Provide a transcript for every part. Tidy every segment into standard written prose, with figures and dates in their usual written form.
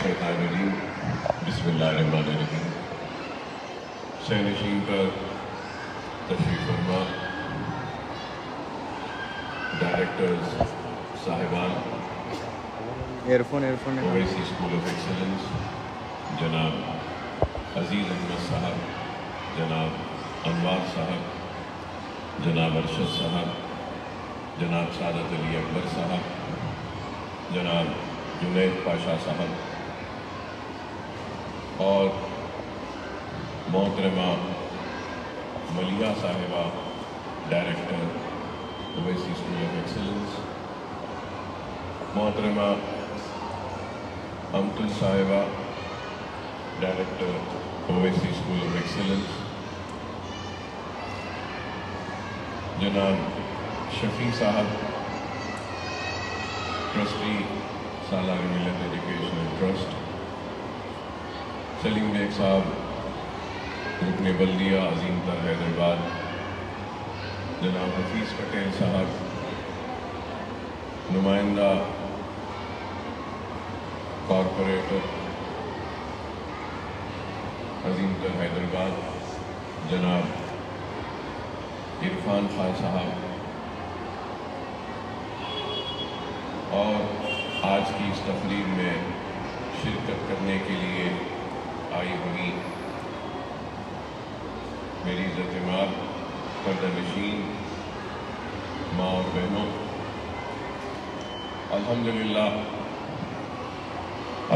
الشیطان الرجیم بسم اللہ الرحمن الرحیم۔ سینشین پر تشریف فرما ڈائریکٹرز صاحبان، اویسی اسکول آف ایکسلنس جناب عزیز احمد صاحب، جناب انوار صاحب، جناب ارشد صاحب، جناب سعادت علی اکبر صاحب، جناب جنید پاشا صاحب اور محترمہ ملیحہ صاحبہ director Owaisi school of excellence, محترمہ امتل صاحبہ director Owaisi school of excellence, جناب شفیع صاحب ٹرسٹی سالار ملت ایجوکیشنل ٹرسٹ، سلیم بیگ صاحب رکن بلدیہ عظیم تر حیدرآباد، جناب حفیظ پٹیل صاحب نمائندہ کارپوریٹر عظیم تر حیدرآباد، جناب عرفان خان صاحب، اور آج کی اس تقریب میں شرکت کرنے کے لیے آئی ہوئی میری عزت مآب پردہ نشین ماں اور بہنوں، الحمدللہ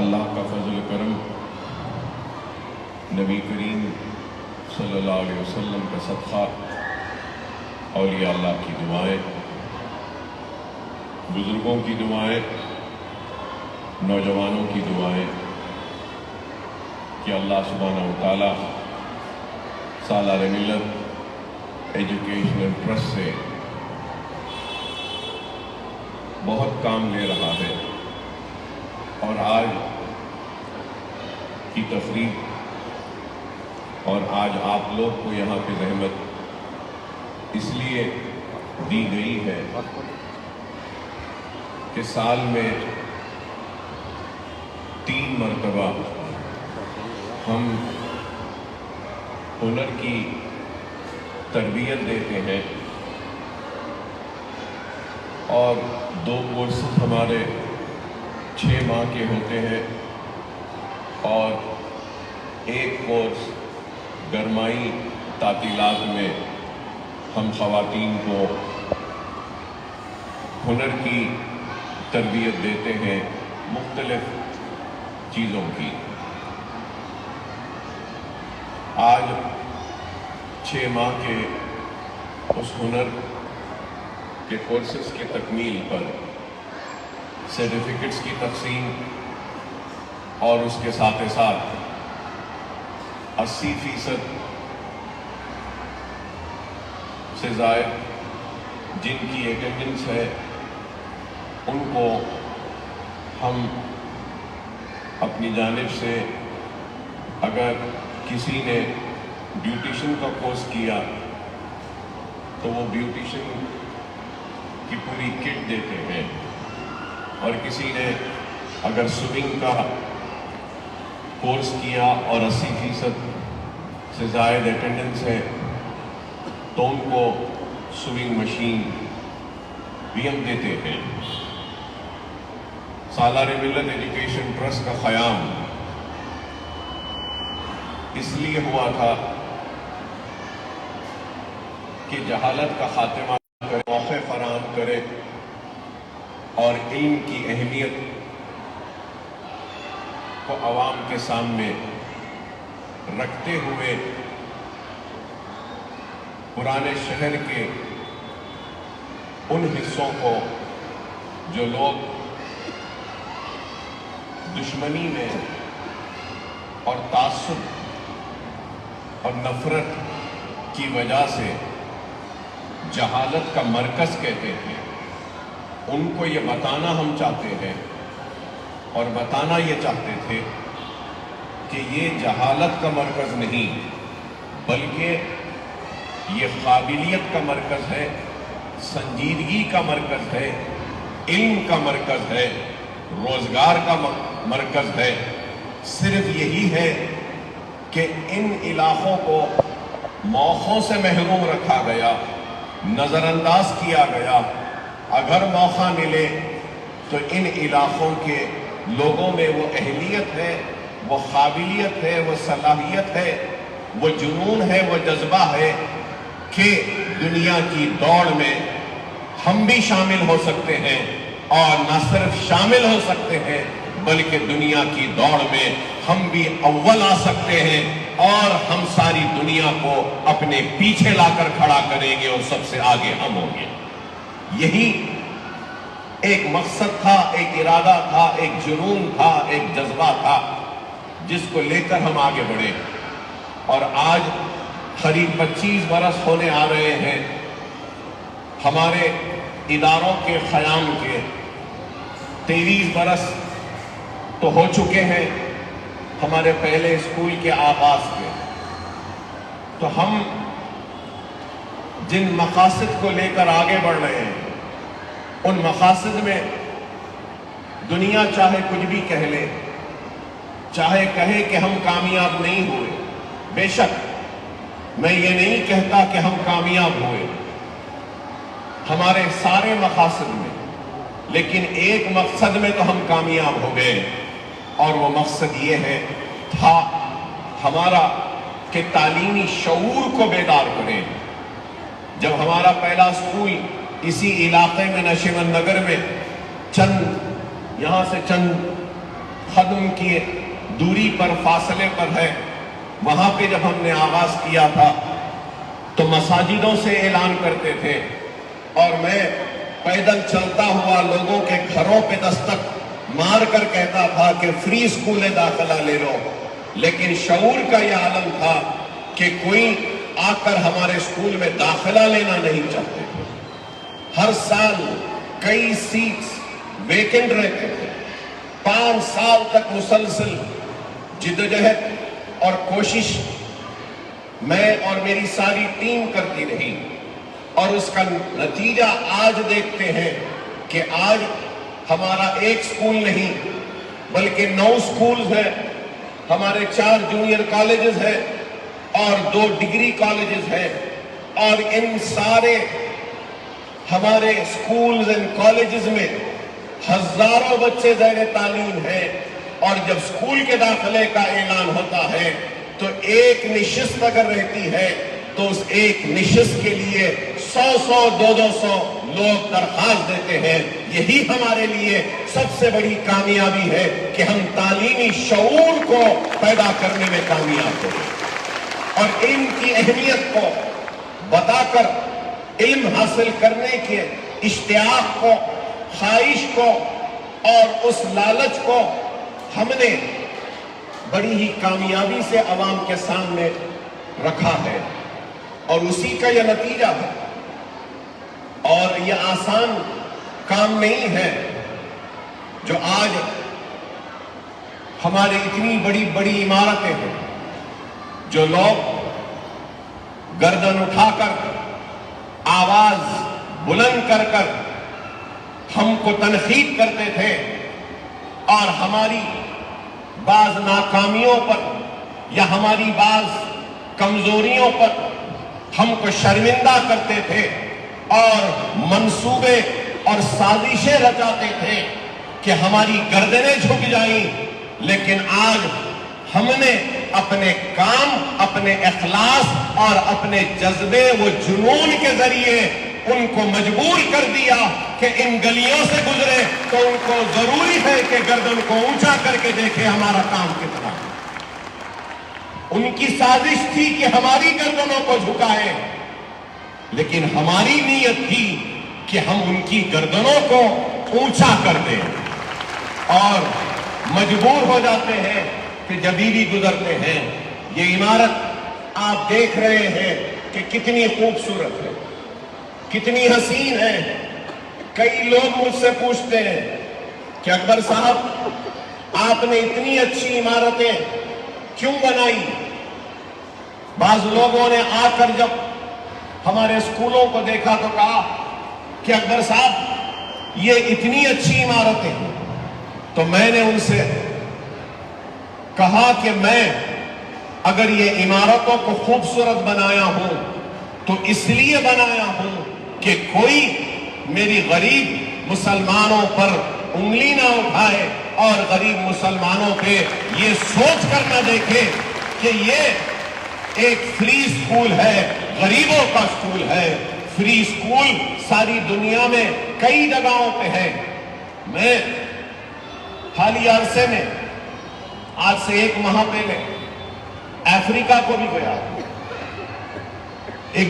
اللہ کا فضل و کرم، نبی کریم صلی اللہ علیہ وسلم کا صدقہ، اولیاء اللہ کی دعائیں، بزرگوں کی دعائیں، نوجوانوں کی دعائیں کہ اللہ سبحانہ و تعالیٰ سالار ملت ایجوکیشنل ٹرسٹ سے بہت کام لے رہا ہے، اور آج کی تقریب اور آج آپ لوگ کو یہاں پہ رحمت اس لیے دی گئی ہے کہ سال میں 3 مرتبہ ہم ہنر کی تربیت دیتے ہیں، اور 2 کورسز ہمارے 6 ماہ کے ہوتے ہیں، اور 1 کورس گرمائی تعطیلات میں ہم خواتین کو ہنر کی تربیت دیتے ہیں مختلف چیزوں کی۔ آج 6 ماہ کے اس ہنر کے کورسز کی تکمیل پر سرٹیفکیٹس کی تقسیم، اور اس کے ساتھ ساتھ 80% سے زائد جن کی اٹینڈنس ہے ان کو ہم اپنی جانب سے، اگر کسی نے بیوٹیشن کا کورس کیا تو وہ بیوٹیشن کی پوری کٹ دیتے ہیں، اور کسی نے اگر سوئمنگ کا کورس کیا اور 80% سے زائد اٹینڈنس ہے تو ان کو سوئمنگ مشین بھی ہم دیتے ہیں۔ سالار ملت ایجوکیشن ٹرسٹ کا قیام اس لیے ہوا تھا کہ جہالت کا خاتمہ کرے، موقع فراہم کرے، اور علم کی اہمیت کو عوام کے سامنے رکھتے ہوئے پرانے شہر کے ان حصوں کو جو لوگ دشمنی میں اور تعصب اور نفرت کی وجہ سے جہالت کا مرکز کہتے تھے، ان کو یہ بتانا ہم چاہتے ہیں، اور بتانا یہ چاہتے تھے کہ یہ جہالت کا مرکز نہیں بلکہ یہ قابلیت کا مرکز ہے، سنجیدگی کا مرکز ہے، علم کا مرکز ہے، روزگار کا مرکز ہے، صرف یہی ہے کہ ان علاقوں کو موقعوں سے محروم رکھا گیا، نظر انداز کیا گیا۔ اگر موقع ملے تو ان علاقوں کے لوگوں میں وہ اہلیت ہے، وہ قابلیت ہے، وہ صلاحیت ہے، وہ جنون ہے، وہ جذبہ ہے کہ دنیا کی دوڑ میں ہم بھی شامل ہو سکتے ہیں، اور نہ صرف شامل ہو سکتے ہیں بلکہ دنیا کی دوڑ میں ہم بھی اول آ سکتے ہیں، اور ہم ساری دنیا کو اپنے پیچھے لا کر کھڑا کریں گے، اور سب سے آگے ہم ہوں گے۔ یہی ایک مقصد تھا، ایک ارادہ تھا، ایک جنون تھا، ایک جذبہ تھا جس کو لے کر ہم آگے بڑھے۔ اور آج قریب 25 برس ہونے آ رہے ہیں ہمارے اداروں کے قیام کے، 23 برس تو ہو چکے ہیں ہمارے پہلے اسکول کے آغاز کے۔ تو ہم جن مقاصد کو لے کر آگے بڑھ رہے ہیں، ان مقاصد میں دنیا چاہے کچھ بھی کہہ لے، چاہے کہے کہ ہم کامیاب نہیں ہوئے، بے شک میں یہ نہیں کہتا کہ ہم کامیاب ہوئے ہمارے سارے مقاصد میں، لیکن ایک مقصد میں تو ہم کامیاب ہو گئے، اور وہ مقصد یہ تھا ہمارا کہ تعلیمی شعور کو بیدار کریں۔ جب ہمارا پہلا اسکول اسی علاقے میں نشیمن نگر میں یہاں سے چند قدم کی دوری پر، فاصلے پر ہے، وہاں پہ جب ہم نے آغاز کیا تھا تو مساجدوں سے اعلان کرتے تھے، اور میں پیدل چلتا ہوا لوگوں کے گھروں پہ دستک مار کر کہتا تھا کہ فری اسکول داخلہ لے لو۔ لیکن شعور کا یہ عالم تھا کہ کوئی آ کر ہمارے اسکول میں داخلہ لینا نہیں چاہتے تھے۔ ہر سال کئی سیٹس ویکنٹ رہتے تھے۔ 5 سال تک مسلسل جدوجہد اور کوشش میں اور میری ساری ٹیم کرتی رہی، اور اس کا نتیجہ آج دیکھتے ہیں کہ آج ہمارا ایک اسکول نہیں بلکہ 9 اسکولز ہیں، ہمارے 4 جونیئر کالجز ہیں اور 2 ڈگری کالجز ہیں، اور ان سارے ہمارے اسکولز اور کالجز میں ہزاروں بچے زیر تعلیم ہیں، اور جب اسکول کے داخلے کا اعلان ہوتا ہے تو ایک نشست اگر رہتی ہے تو اس ایک نشست کے لیے 100 200 لوگ درخواست دیتے ہیں۔ یہی ہمارے لیے سب سے بڑی کامیابی ہے کہ ہم تعلیمی شعور کو پیدا کرنے میں کامیاب ہوئے، اور علم کی اہمیت کو بتا کر علم حاصل کرنے کے اشتیاق کو، خواہش کو اور اس لالچ کو ہم نے بڑی ہی کامیابی سے عوام کے سامنے رکھا ہے، اور اسی کا یہ نتیجہ ہے۔ اور یہ آسان کام نہیں ہے جو آج ہماری اتنی بڑی بڑی عمارتیں ہیں، جو لوگ گردن اٹھا کر، آواز بلند کر کر ہم کو تنقید کرتے تھے، اور ہماری بعض ناکامیوں پر یا ہماری بعض کمزوریوں پر ہم کو شرمندہ کرتے تھے، اور منصوبے اور سازشیں رچاتے تھے کہ ہماری گردنیں جھک جائیں۔ لیکن آج ہم نے اپنے کام، اپنے اخلاص اور اپنے جذبے و جنون کے ذریعے ان کو مجبور کر دیا کہ ان گلیوں سے گزرے تو ان کو ضروری ہے کہ گردن کو اونچا کر کے دیکھے ہمارا کام کتنا ہے۔ ان کی سازش تھی کہ ہماری گردنوں کو جھکائے، لیکن ہماری نیت تھی کہ ہم ان کی گردنوں کو اونچا کر دیں، اور مجبور ہو جاتے ہیں کہ جبھی بھی گزرتے ہیں۔ یہ عمارت آپ دیکھ رہے ہیں کہ کتنی خوبصورت ہے، کتنی حسین ہے۔ کئی لوگ مجھ سے پوچھتے ہیں کہ اکبر صاحب آپ نے اتنی اچھی عمارتیں کیوں بنائی؟ بعض لوگوں نے آ کر جب ہمارے اسکولوں کو دیکھا تو کہا کہ اکبر صاحب یہ اتنی اچھی عمارتیں ہیں، تو میں نے ان سے کہا کہ میں اگر یہ عمارتوں کو خوبصورت بنایا ہوں تو اس لیے بنایا ہوں کہ کوئی میری غریب مسلمانوں پر انگلی نہ اٹھائے اور غریب مسلمانوں پہ یہ سوچ کر نہ دیکھے کہ یہ ایک فری اسکول ہے، غریبوں کا اسکول ہے۔ فری اسکول ساری دنیا میں کئی جگہوں پہ ہے۔ میں حالیہ عرصے میں آج سے 1 ماہ پہلے افریقہ کو بھی گیا،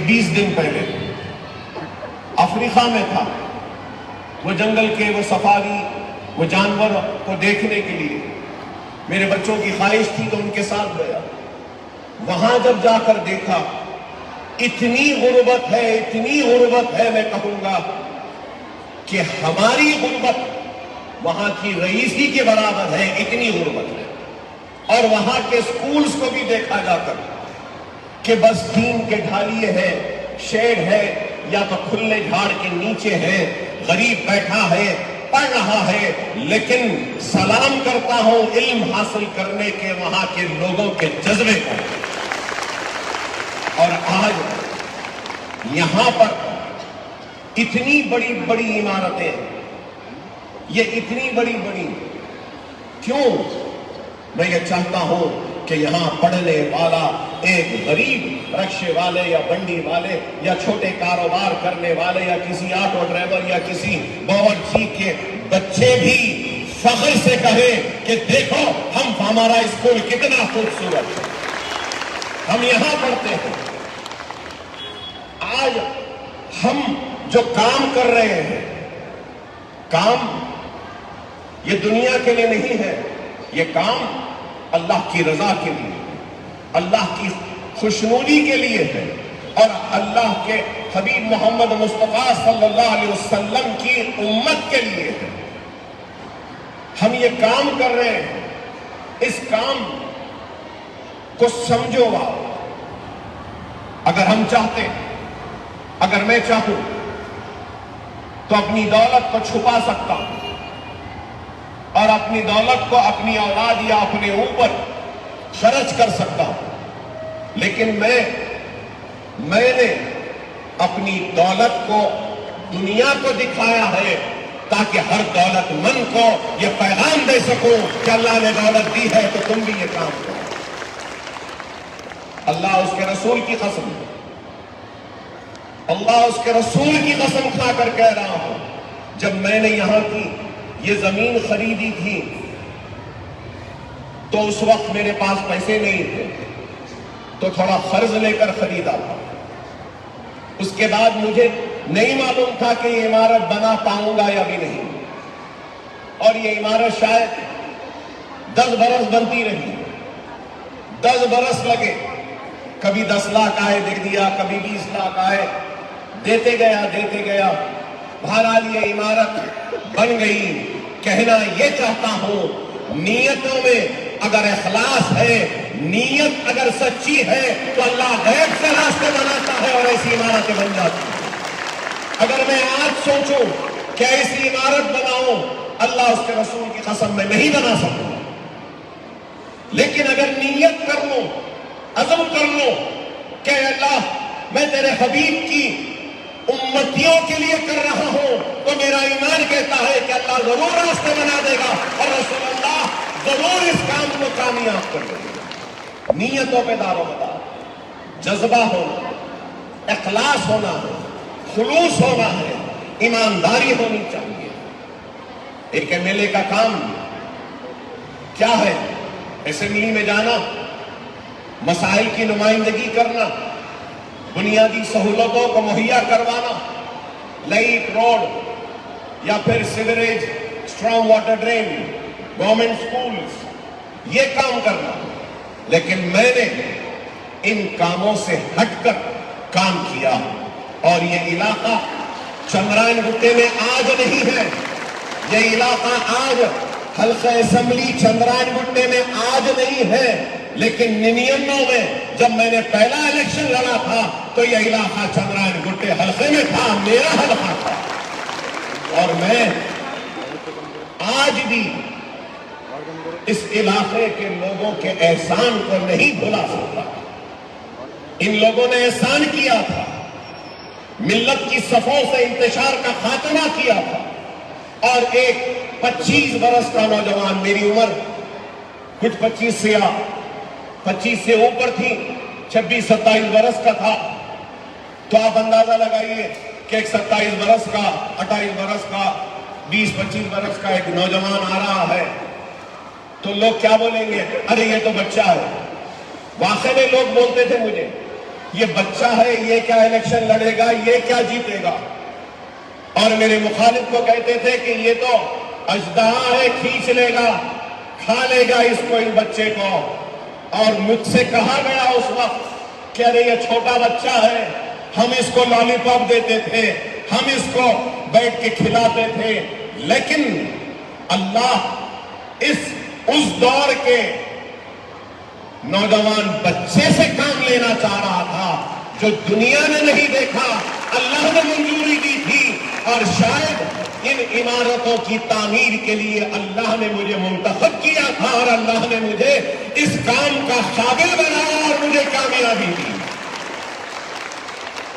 20 دن پہلے افریقہ میں تھا۔ وہ جنگل کے وہ سفاری، وہ جانور کو دیکھنے کے لیے میرے بچوں کی خواہش تھی تو ان کے ساتھ گیا۔ وہاں جب جا کر دیکھا، اتنی غربت ہے، اتنی غربت ہے، میں کہوں گا کہ ہماری غربت وہاں کی رئیسی کے برابر ہے، اتنی غربت ہے۔ اور وہاں کے سکولز کو بھی دیکھا جا کر کہ بس ٹین کے ڈھالیے ہیں، شیڈ ہے، یا تو کھلے جھاڑ کے نیچے ہے، غریب بیٹھا ہے، پڑھ رہا ہے، لیکن سلام کرتا ہوں علم حاصل کرنے کے وہاں کے لوگوں کے جذبے کو۔ اور آج یہاں پر اتنی بڑی بڑی عمارتیں، یہ اتنی بڑی بڑی کیوں؟ میں یہ چاہتا ہوں کہ یہاں پڑھنے والا ایک غریب رکشے والے یا بنڈی والے یا چھوٹے کاروبار کرنے والے یا کسی آٹو ڈرائیور یا کسی باورچی کے بچے بھی فخر سے کہے کہ دیکھو ہمارا اسکول کتنا خوبصورت ہے، ہم یہاں پڑھتے ہیں۔ آج ہم جو کام کر رہے ہیں، کام یہ دنیا کے لیے نہیں ہے، یہ کام اللہ کی رضا کے لیے، اللہ کی خوشنودی کے لیے ہے، اور اللہ کے حبیب محمد مصطفیٰ صلی اللہ علیہ وسلم کی امت کے لیے ہے۔ ہم یہ کام کر رہے ہیں، اس کام کو سمجھو آپ۔ اگر ہم چاہتے، اگر میں چاہوں تو اپنی دولت کو چھپا سکتا ہوں اور اپنی دولت کو اپنی اولاد یا اپنے اوپر خرچ کر سکتا ہوں، لیکن میں نے اپنی دولت کو دنیا کو دکھایا ہے تاکہ ہر دولت مند کو یہ پیغام دے سکوں کہ اللہ نے دولت دی ہے تو تم بھی یہ کام کرو۔ اللہ اس کے رسول کی قسم، اللہ اس کے رسول کی قسم کھا کر کہہ رہا ہوں، جب میں نے یہاں کی یہ زمین خریدی تھی تو اس وقت میرے پاس پیسے نہیں تھے، تو تھوڑا قرض لے کر خریدا تھا۔ اس کے بعد مجھے نہیں معلوم تھا کہ یہ عمارت بنا پاؤں گا یا بھی نہیں، اور یہ عمارت شاید 10 برس بنتی رہی، 10 برس لگے، کبھی 10 لاکھ آئے دے دیا، کبھی 20 لاکھ آئے، دیتے گیا، بہرحال یہ عمارت بن گئی۔ کہنا یہ چاہتا ہوں، نیتوں میں اگر اخلاص ہے، نیت اگر سچی ہے تو اللہ غیب سے راستے بناتا ہے اور ایسی عمارتیں بن جاتی ہیں۔ اگر میں آج سوچوں کہ ایسی عمارت بناؤں، اللہ اس کے رسول کی قسم میں نہیں بنا سکتا، لیکن اگر نیت کر لوں، عزم کر لوں کہ اللہ میں تیرے حبیب کی امتیوں کے لیے کر رہا ہوں، تو میرا ایمان کہتا ہے کہ اللہ ضرور راستے بنا دے گا اور رسول اللہ ضرور اس کام کو کامیاب کر دے گا۔ نیتوں پہ دار و مدار، جذبہ ہونا، اخلاص ہونا ہے، خلوص ہونا ہے، ایمانداری ہونی چاہیے۔ ایک ایم ایل اے کا کام کیا ہے؟ اسمبلی میں جانا، مسائل کی نمائندگی کرنا، بنیادی سہولتوں کو مہیا کروانا، لائٹ، روڈ یا پھر sewerage, strong water drain, government schools, یہ کام کرنا۔ لیکن میں نے ان کاموں سے ہٹ کر کام کیا، اور یہ علاقہ چندرائن گٹے میں آج نہیں ہے، یہ علاقہ آج حلقہ اسمبلی چندرائن گٹے میں آج نہیں ہے، لیکن 99 میں جب میں نے پہلا الیکشن لڑا تھا تو یہ علاقہ چندرائن گٹے حلقے میں تھا، میرا حلقہ تھا، اور میں آج بھی اس علاقے کے لوگوں کے احسان کو نہیں بھلا سکتا. ان لوگوں نے احسان کیا تھا، ملت کی صفوں سے انتشار کا خاتمہ کیا تھا، اور ایک 25 برس کا نوجوان، میری عمر کچھ 25 سے اوپر تھی، 26-27 برس کا تھا، تو آپ اندازہ لگائیے کہ ایک 27 برس کا، 28 برس کا، 20-25 برس کا ایک نوجوان آ رہا ہے تو لوگ کیا بولیں گے؟ ارے یہ تو بچہ ہے. واقعی میں لوگ بولتے تھے مجھے، یہ بچہ ہے، یہ کیا الیکشن لڑے گا، یہ کیا جیتے گا. اور میرے مخالف کو کہتے تھے کہ یہ تو اژدہا ہے، کھینچ لے گا، کھا لے گا اس کو، اس بچے کو. اور مجھ سے کہا گیا اس وقت کہ ارے یہ چھوٹا بچہ ہے، ہم اس کو لالی پاپ دیتے تھے، ہم اس کو بیٹھ کے کھلاتے تھے. لیکن اللہ اس دور کے نوجوان بچے سے کام لینا چاہ رہا تھا جو دنیا نے نہیں دیکھا، اللہ نے منظوری دی تھی. اور شاید ان عمارتوں کی تعمیر کے لیے اللہ نے مجھے منتخب کیا تھا، اور اللہ نے مجھے اس کام کا قابل بنایا اور مجھے کامیابی دی.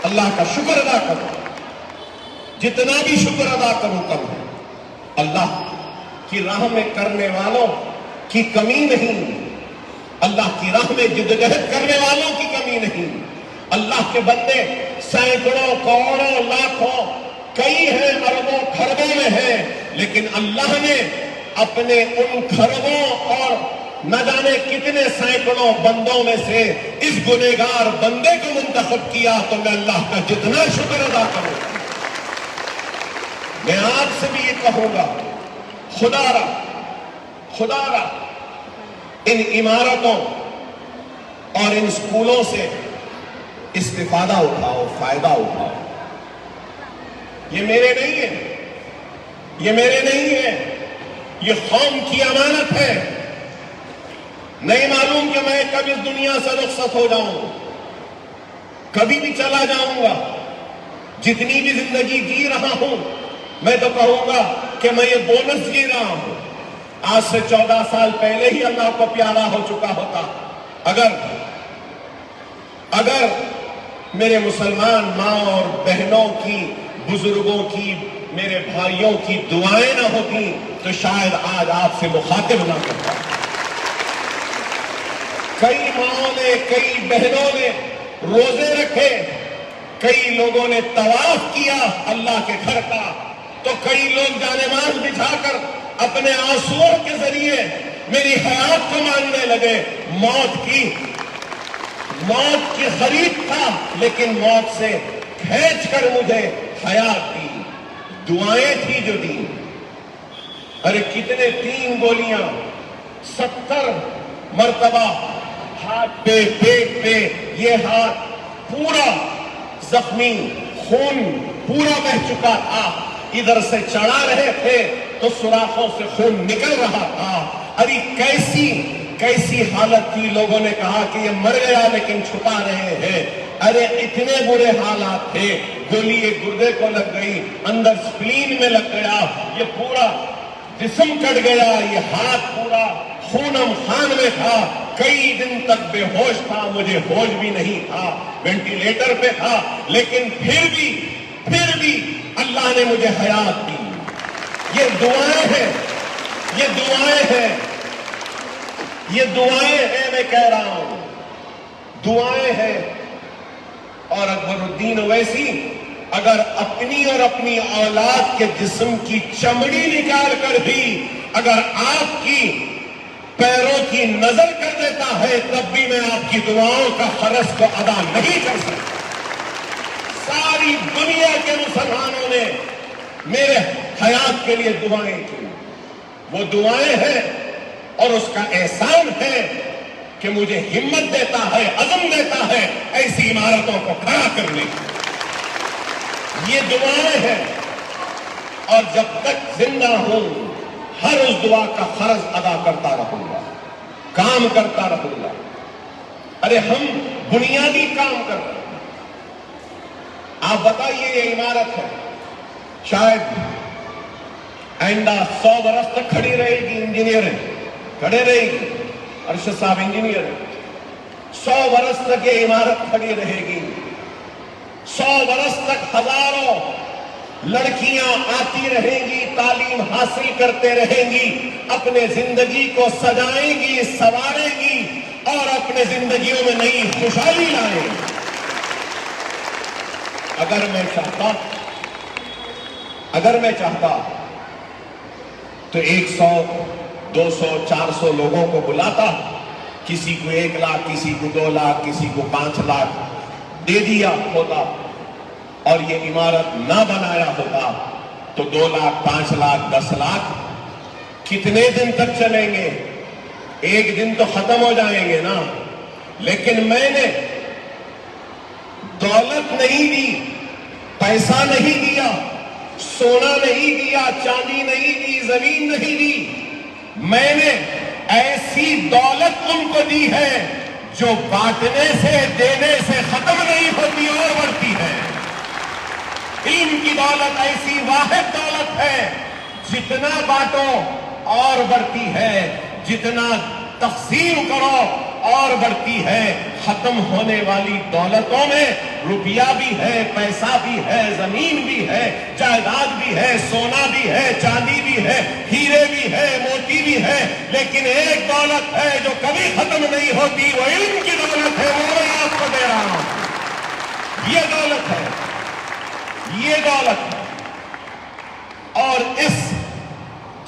اللہ کا شکر ادا کرو، جتنا بھی شکر ادا کروں کم ہے. اللہ کی راہ میں کرنے والوں کی کمی نہیں، اللہ کی راہ میں جدوجہد کرنے والوں کی کمی نہیں. اللہ کے بندے سینکڑوں، کروڑوں، لاکھوں، کئی ہیں، اربوں، کھربوں میں ہیں، لیکن اللہ نے اپنے ان کھربوں اور نہ جانے کتنے سینکڑوں بندوں میں سے اس گنہگار بندے کو منتخب کیا. تو میں اللہ کا جتنا شکر ادا کروں. میں آپ سے بھی یہ کہوں گا، خدا را ان عمارتوں اور ان سکولوں سے استفادہ اٹھاؤ، فائدہ اٹھاؤ. یہ میرے نہیں ہے، یہ قوم کی امانت ہے. نہیں معلوم کہ میں کب اس دنیا سے رخصت ہو جاؤں، کبھی بھی چلا جاؤں گا. جتنی بھی زندگی جی رہا ہوں میں تو کہوں گا کہ میں یہ بونس جی رہا ہوں. آج سے 14 سال پہلے ہی اللہ کو پیارا ہو چکا ہوتا اگر میرے مسلمان ماں اور بہنوں کی، بزرگوں کی، میرے بھائیوں کی دعائیں نہ ہوتی تو شاید آج آپ سے مخاطب نہ کرتا. کئی ماؤں نے، کئی بہنوں نے روزے رکھے، کئی لوگوں نے طواف کیا اللہ کے گھر کا، تو کئی لوگ جانماز بچھا کر اپنے آنسوؤں کے ذریعے میری حیات کو مانگنے لگے. موت کی خرید تھا، لیکن موت سے کھینچ کر مجھے حیات دی. دعائیں تھی جو دی. ارے کتنے 3 گولیاں 70 مرتبہ ہاتھ پہ، پیٹ پہ، یہ ہاتھ پورا زخمی، خون پورا بہہ چکا تھا. ادھر سے چڑھا رہے تھے تو سوراخوں سے خون نکل رہا تھا. ارے کیسی حالت تھی. لوگوں نے کہا کہ یہ مر گیا لیکن چھپا رہے ہیں. ارے اتنے برے حالات تھے. گولی ایک گردے کو لگ گئی، اندر سپلین میں لگ گیا، یہ پورا جسم کٹ گیا، یہ ہاتھ پورا خونم خان میں تھا. کئی دن تک بے ہوش تھا، مجھے ہوش بھی نہیں تھا، وینٹیلیٹر پہ تھا. لیکن پھر بھی اللہ نے مجھے حیات دی. یہ دعائیں ہیں، میں کہہ رہا ہوں، دعائیں ہیں. اور اکبر الدین اویسی اگر اپنی اور اپنی اولاد کے جسم کی چمڑی نکال کر بھی اگر آپ کی پیروں کی نظر کر دیتا ہے تب بھی میں آپ کی دعاؤں کا فرض کو ادا نہیں کر سکتا. ساری دنیا کے مسلمانوں نے میرے حیات کے لیے دعائیں کی. وہ دعائیں ہیں اور اس کا احسان ہے کہ مجھے ہمت دیتا ہے، عزم دیتا ہے ایسی عمارتوں کو کھڑا کرنے کی. یہ دعائیں ہیں اور جب تک زندہ ہوں ہر اس دعا کا فرض ادا کرتا رہوں گا، کام کرتا رہوں گا. ارے ہم بنیادی کام کر رہے ہیں. آپ بتائیے یہ عمارت ہے، شاید آئندہ 100 برس تک کھڑی رہے گی. انجینئر ہیں، کھڑے رہے گی. ارشد صاحب انجینئر 100 برس تک یہ عمارت کھڑی رہے گی. 100 برس تک ہزاروں لڑکیاں آتی رہیں گی, تعلیم حاصل کرتے رہیں گی, اپنے زندگی کو سجائیں گی, سنواریں گی اور اپنے زندگیوں میں نئی خوشحالی لائیں گی. اگر میں چاہتا تو 100 200 400 لوگوں کو بلاتا, کسی کو 1 لاکھ, کسی کو 2 لاکھ, کسی کو 5 لاکھ دے دیا ہوتا اور یہ عمارت نہ بنایا ہوتا تو 2 لاکھ 5 لاکھ 10 لاکھ کتنے دن تک چلیں گے؟ ایک دن تو ختم ہو جائیں گے نا. لیکن میں نے دولت نہیں دی, پیسہ نہیں دیا, سونا نہیں دیا, چاندی نہیں دی, زمین نہیں دی. میں نے ایسی دولت ان کو دی ہے جو بانٹنے سے, دینے سے ختم نہیں ہوتی اور بڑھتی ہے. علم کی دولت ایسی واحد دولت ہے, جتنا بانٹو اور بڑھتی ہے, جتنا تقسیم کرو اور بڑھتی ہے. ختم ہونے والی دولتوں میں روپیہ بھی ہے, پیسہ بھی ہے, زمین بھی ہے, جائیداد بھی ہے, سونا بھی ہے, چاندی بھی ہے, ہیرے بھی ہے, موتی بھی ہے, لیکن ایک دولت ہے جو کبھی ختم نہیں ہوتی, وہ علم کی دولت ہے. وہ میں آپ کو دے رہا ہوں. یہ دولت ہے, یہ دولت ہے. اور اس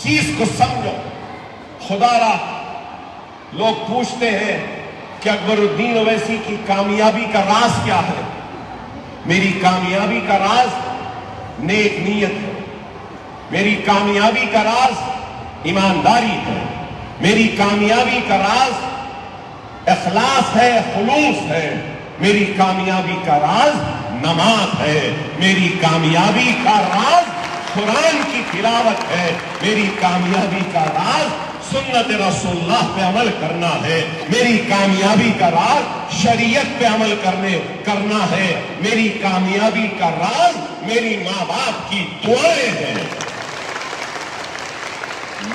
چیز کو سمجھو. خدا را لوگ پوچھتے ہیں کہ اکبر الدین اویسی کی کامیابی کا راز کیا ہے؟ میری کامیابی کا راز نیک نیت ہے. میری کامیابی کا راز ایمانداری ہے. میری کامیابی کا راز اخلاص ہے, خلوص ہے. میری کامیابی کا راز نماز ہے. میری کامیابی کا راز قرآن کی تلاوت ہے. میری کامیابی کا راز سنت رسول اللہ پہ عمل کرنا ہے. میری کامیابی کا راز شریعت پہ عمل کرنا ہے. میری کامیابی کا راز میری ماں باپ کی دعائیں ہیں.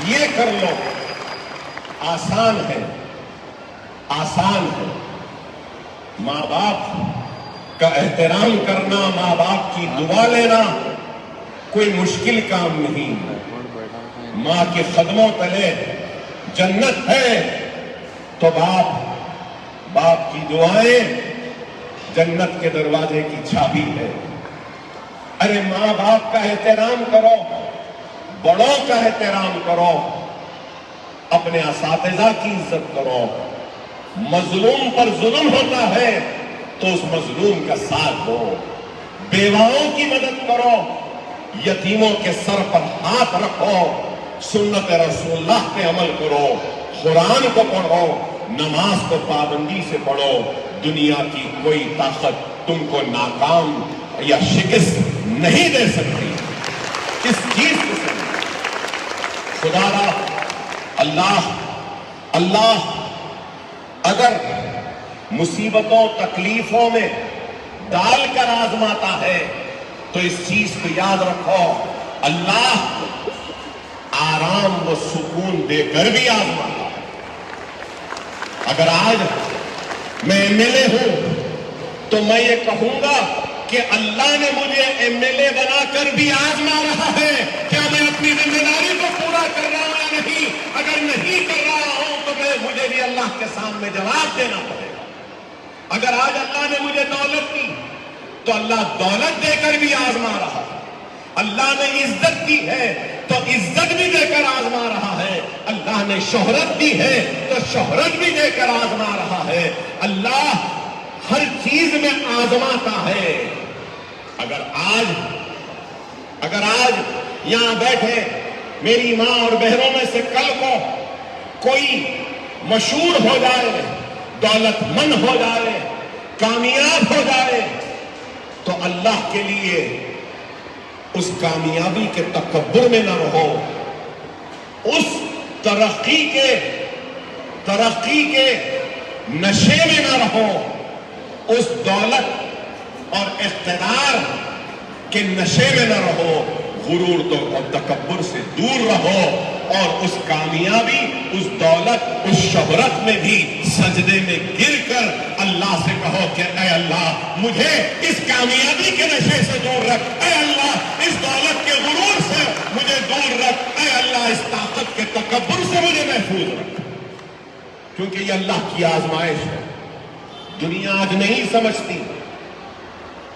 یہ کر لو, آسان ہے, آسان ہے. ماں باپ کا احترام کرنا, ماں باپ کی دعا لینا کوئی مشکل کام نہیں. ماں کے قدموں تلے جنت ہے تو باپ کی دعائیں جنت کے دروازے کی چابی ہے. ارے ماں باپ کا احترام کرو, بڑوں کا احترام کرو, اپنے اساتذہ کی عزت کرو. مظلوم پر ظلم ہوتا ہے تو اس مظلوم کا ساتھ دو. بیواؤں کی مدد کرو, یتیموں کے سر پر ہاتھ رکھو, سنت رسول اللہ پہ عمل کرو, قرآن کو پڑھو, نماز کو پابندی سے پڑھو. دنیا کی کوئی طاقت تم کو ناکام یا شکست نہیں دے سکتی. اس چیز کو سمجھو. خدا را اللہ اگر مصیبتوں تکلیفوں میں ڈال کر آزماتا ہے تو اس چیز کو یاد رکھو, اللہ آرام و سکون دے کر بھی آزماتا ہے. اگر آج میں MLA ہوں تو میں یہ کہوں گا کہ اللہ نے مجھے MLA بنا کر بھی آزما رہا ہے. کیا میں اپنی ذمہ داری کو پورا کر رہا ہوں یا نہیں؟ اگر نہیں کر رہا ہوں تو مجھے بھی اللہ کے سامنے جواب دینا پڑے گا. اگر آج اللہ نے مجھے دولت دی تو اللہ دولت دے کر بھی آزما رہا ہے. اللہ نے عزت دی ہے تو عزت بھی دے کر آزما رہا ہے. اللہ نے شہرت دی ہے تو شہرت بھی دے کر آزما رہا ہے. اللہ ہر چیز میں آزماتا ہے. اگر آج یہاں بیٹھے میری ماں اور بہنوں میں سے کل کو کوئی مشہور ہو جائے, دولت مند ہو جائے, کامیاب ہو جائے تو اللہ کے لیے اس کامیابی کے تکبر میں نہ رہو, اس ترقی کے نشے میں نہ رہو, اس دولت اور اقتدار کے نشے میں نہ رہو. غرور تو اور تکبر سے دور رہو، اور اس کامیابی، اس دولت، اس شہرت میں بھی سجدے میں گر کر اللہ سے کہو کہ اے اللہ مجھے اس کامیابی کے نشے سے دور رکھ، اے اللہ اس دولت کے غرور سے مجھے دور رکھ، اے اللہ اس طاقت کے تکبر سے مجھے محفوظ رکھ، کیونکہ یہ اللہ کی آزمائش ہے۔ دنیا آج نہیں سمجھتی،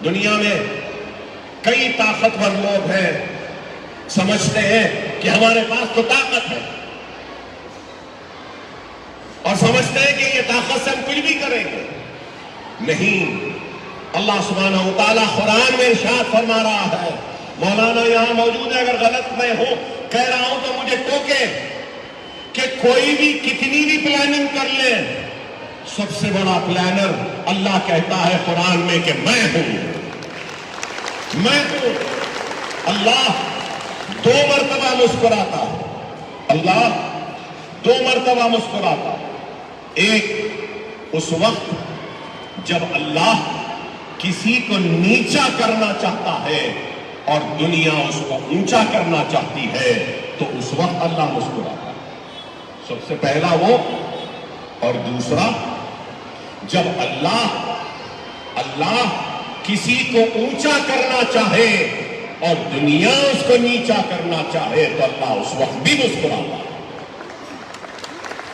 دنیا میں کئی طاقتور لوگ ہیں، سمجھتے ہیں کہ ہمارے پاس تو طاقت ہے، اور سمجھتے ہیں کہ یہ طاقت سے ہم کچھ بھی کریں گے۔ نہیں، اللہ سبحانہ و تعالیٰ قرآن میں ارشاد فرما رہا ہے، مولانا یہاں موجود ہے، اگر غلط میں ہوں کہہ رہا ہوں تو مجھے ٹوکے، کہ کوئی بھی کتنی بھی پلاننگ کر لے، سب سے بڑا پلانر اللہ کہتا ہے قرآن میں کہ میں ہوں، میں ہوں۔ اللہ 2 مرتبہ مسکراتا، اللہ 2 مرتبہ مسکراتا، ایک اس وقت جب اللہ کسی کو نیچا کرنا چاہتا ہے اور دنیا اس کو اونچا کرنا چاہتی ہے، تو اس وقت اللہ مسکراتا ہے، سب سے پہلا وہ، اور دوسرا جب اللہ کسی کو اونچا کرنا چاہے اور دنیا اس کو نیچا کرنا چاہے تو اللہ اس وقت بھی مسکراتا ہے۔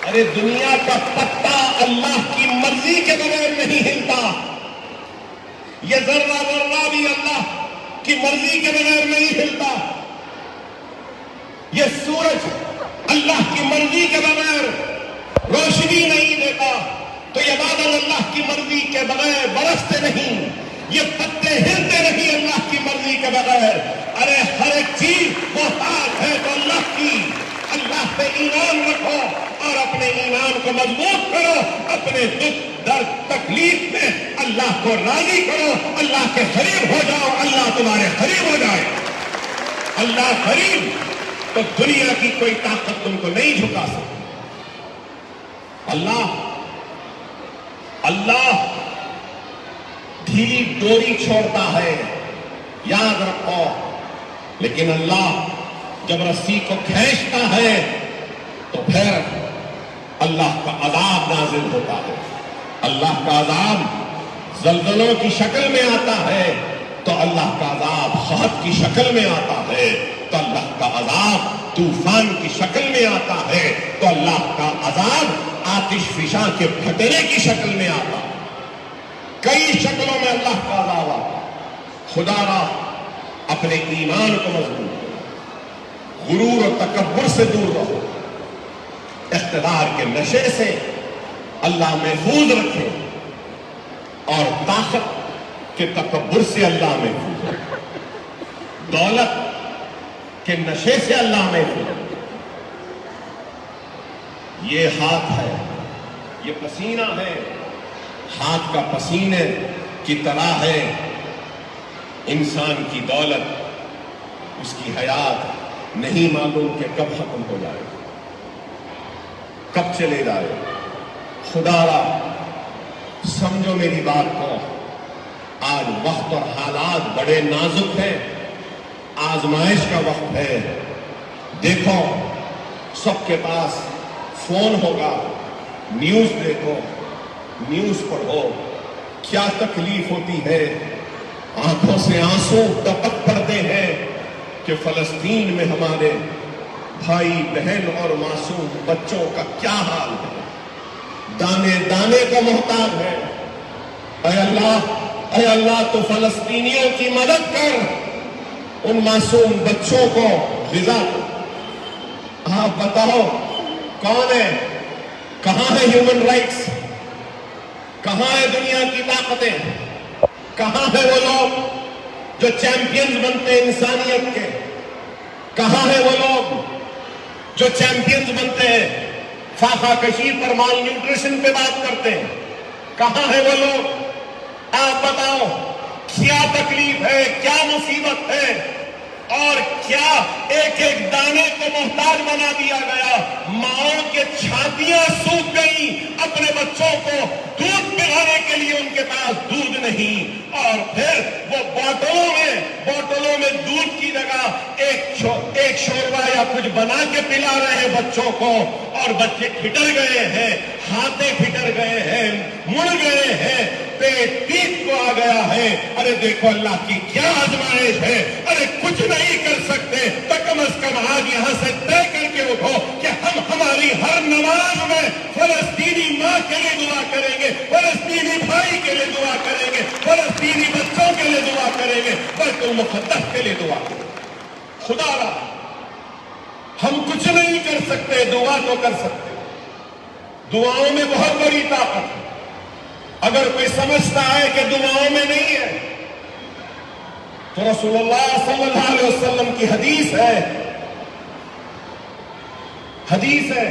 ارے دنیا کا پتا اللہ کی مرضی کے بغیر نہیں ہلتا، یہ ذرہ ذرہ بھی اللہ کی مرضی کے بغیر نہیں ہلتا، یہ سورج اللہ کی مرضی کے بغیر روشنی نہیں دیتا، تو یہ بادل اللہ کی مرضی کے بغیر برستے نہیں، یہ پتے ہلتے نہیں اللہ کی مرضی کے بغیر۔ ارے ہر ایک چیز محتاج ہے تو اللہ کی، اللہ پہ ایمان رکھو اور اپنے ایمان کو مضبوط کرو، اپنے دکھ درد تکلیف میں اللہ کو راضی کرو، اللہ کے قریب ہو جاؤ، اللہ تمہارے قریب ہو جائے۔ اللہ قریب تو دنیا کی کوئی طاقت تم کو نہیں جھکا سکتی۔ اللہ ڈھیلی ڈوری چھوڑتا ہے، یاد رکھو، لیکن اللہ جب رسی کو کھینچتا ہے تو پھر اللہ کا عذاب نازل ہوتا ہے۔ اللہ کا عذاب زلزلوں کی شکل میں آتا ہے تو اللہ کا عذاب قحط کی شکل میں آتا ہے، تو اللہ کا عذاب طوفان کی شکل میں آتا ہے، تو اللہ کا عذاب آتش فشاں کے پھٹنے کی شکل میں آتا ہے۔ کئی شکلوں میں اللہ کا عذاب آتا ہے۔ خدا را اپنے ایمان کو مضبوط کرو، غرور اور تکبر سے دور رہو، اقتدار کے نشے سے اللہ محفوظ رکھے، اور طاقت کے تکبر سے اللہ محفوظ رکھے، دولت کے نشے سے اللہ محفوظ رکھے۔ یہ ہاتھ ہے، یہ پسینہ ہے، ہاتھ کا پسینے کی طرح ہے انسان کی دولت، اس کی حیات نہیں معلوم کہ کب ختم ہو جائے، کب چلے جائے۔ خدا را سمجھو میری بات کو، آج وقت اور حالات بڑے نازک ہیں، آزمائش کا وقت ہے۔ دیکھو سب کے پاس فون ہوگا، نیوز دیکھو، نیوز پڑھو، کیا تکلیف ہوتی ہے، آنکھوں سے آنسو ٹپک پڑتے ہیں کہ فلسطین میں ہمارے بھائی بہن اور معصوم بچوں کا کیا حال ہے، دانے دانے کا محتاج ہے۔ اے اللہ تو فلسطینیوں کی مدد کر، ان معصوم بچوں کو غذا دو۔ آپ بتاؤ کون ہے، کہاں ہے ہیومن رائٹس، کہاں ہے دنیا کی طاقتیں، کہاں ہے وہ لوگ جو چیمپئنز بنتے ہیں انسانیت کے، کہاں ہے وہ لوگ جو چیمپئنز بنتے ہیں فاقہ کشی پر، مال نیوٹریشن پہ بات کرتے ہیں، کہاں ہے وہ لوگ؟ آپ بتاؤ کیا تکلیف ہے، کیا مصیبت ہے، اور کیا ایک ایک دانے کو محتاج بنا دیا گیا۔ ماؤں کے چھاتیاں سوکھ گئیں اپنے بچوں کو دودھ پلانے کے لیے، ان کے پاس دودھ نہیں، اور پھر وہ بوتلوں میں دودھ کی جگہ ایک شوربا یا کچھ بنا کے پلا رہے ہیں بچوں کو، اور بچے پھٹر گئے ہیں، ہاتھیں پھٹر گئے ہیں، مڑ گئے ہیں، پیٹ پیٹ کو آ گیا ہے۔ ارے دیکھو اللہ کی کیا آزمائش ہے۔ ارے کچھ نہیں کر سکتے تو کم از کم آج یہاں سے طے کر کے اٹھو کہ ہم ہماری ہر نماز میں فلسطینی ماں کے لیے دعا کریں گے، فلسطینی بھائی کے لیے دعا کریں گے، فلسطینی بچوں کے لیے دعا کریں گے، بیت المقدس کے لیے دعا کریں گے۔ خدا را ہم کچھ نہیں کر سکتے، دعا تو کر سکتے۔ دعاؤں میں بہت بڑی طاقت ہے۔ اگر کوئی سمجھتا ہے کہ دعاؤں میں نہیں ہے تو رسول اللہ صلی اللہ علیہ وسلم کی حدیث ہے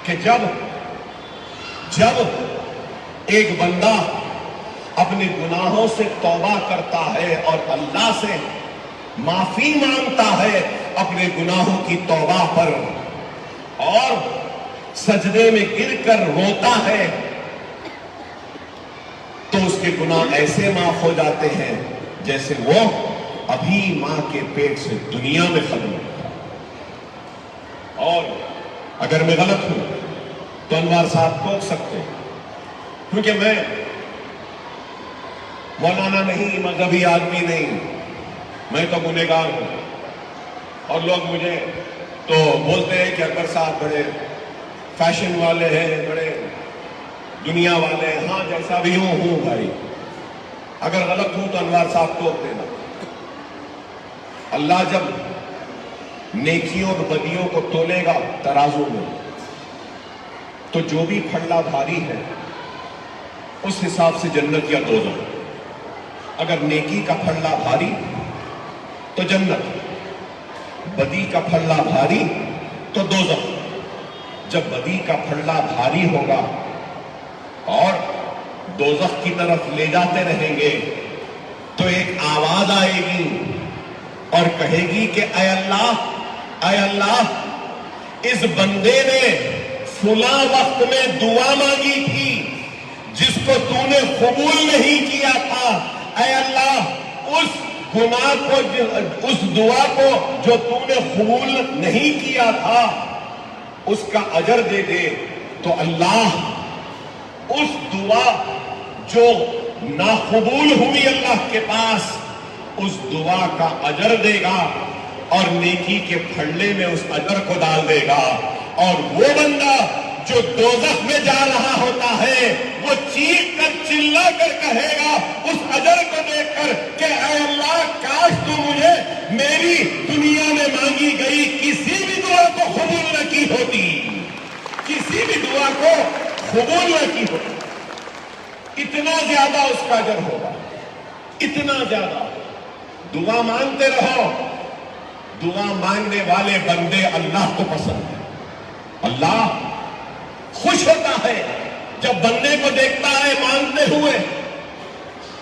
کہ جب ایک بندہ اپنے گناہوں سے توبہ کرتا ہے اور اللہ سے معافی مانگتا ہے اپنے گناہوں کی توبہ پر، اور سجدے میں گر کر روتا ہے، تو اس کے گناہ ایسے معاف ہو جاتے ہیں جیسے وہ ابھی ماں کے پیٹ سے دنیا میں ختم ہوا۔ اور اگر میں غلط ہوں تو انوار صاحب ٹوک سکتے ہیں، کیونکہ میں مولانا نہیں، مذہبی آدمی نہیں، میں تو گنہگار ہوں۔ اور لوگ مجھے تو بولتے ہیں کہ اکبر صاحب بڑے فیشن والے ہیں، بڑے دنیا والے ہیں۔ ہاں جیسا بھی ہوں بھائی، اگر غلط ہوں تو انوار صاحب ٹوک دینا۔ اللہ جب نیکیوں اور بدیوں کو تولے گا ترازو میں، تو جو بھی پھڑا بھاری ہے اس حساب سے جنت یا دوزخ۔ اگر نیکی کا پھڑا بھاری تو جنت، بدی کا پھڑا بھاری تو دوزخ۔ جب بدی کا پھڑا بھاری ہوگا اور دوزخ کی طرف لے جاتے رہیں گے تو ایک آواز آئے گی اور کہے گی کہ اے اللہ، اس بندے نے فلاں وقت میں دعا مانگی تھی جس کو تو نے قبول نہیں کیا تھا، اے اللہ اس گناہ کو، اس دعا کو جو تو نے قبول نہیں کیا تھا اس کا اجر دے دے۔ تو اللہ اس دعا جو ناقبول ہوئی اللہ کے پاس، اس دعا کا اجر دے گا اور نیکی کے پھڑے میں اس اجر کو ڈال دے گا۔ اور وہ بندہ جو دوزخ میں جا رہا ہوتا ہے وہ چیخ کر چلا کر کہے گا اس اجر کو دیکھ کر کہ اے اللہ، کاش تو مجھے میری دنیا میں مانگی گئی کسی بھی دعا کو قبول نہ کی ہوتی، کسی بھی دعا کو قبول نہ کی ہوتی۔ اتنا زیادہ اس کا اجر ہوگا، اتنا زیادہ۔ دعا مانگتے رہو۔ دعا مانگنے والے بندے اللہ کو پسند ہیں۔ اللہ خوش ہوتا ہے جب بندے کو دیکھتا ہے مانگتے ہوئے،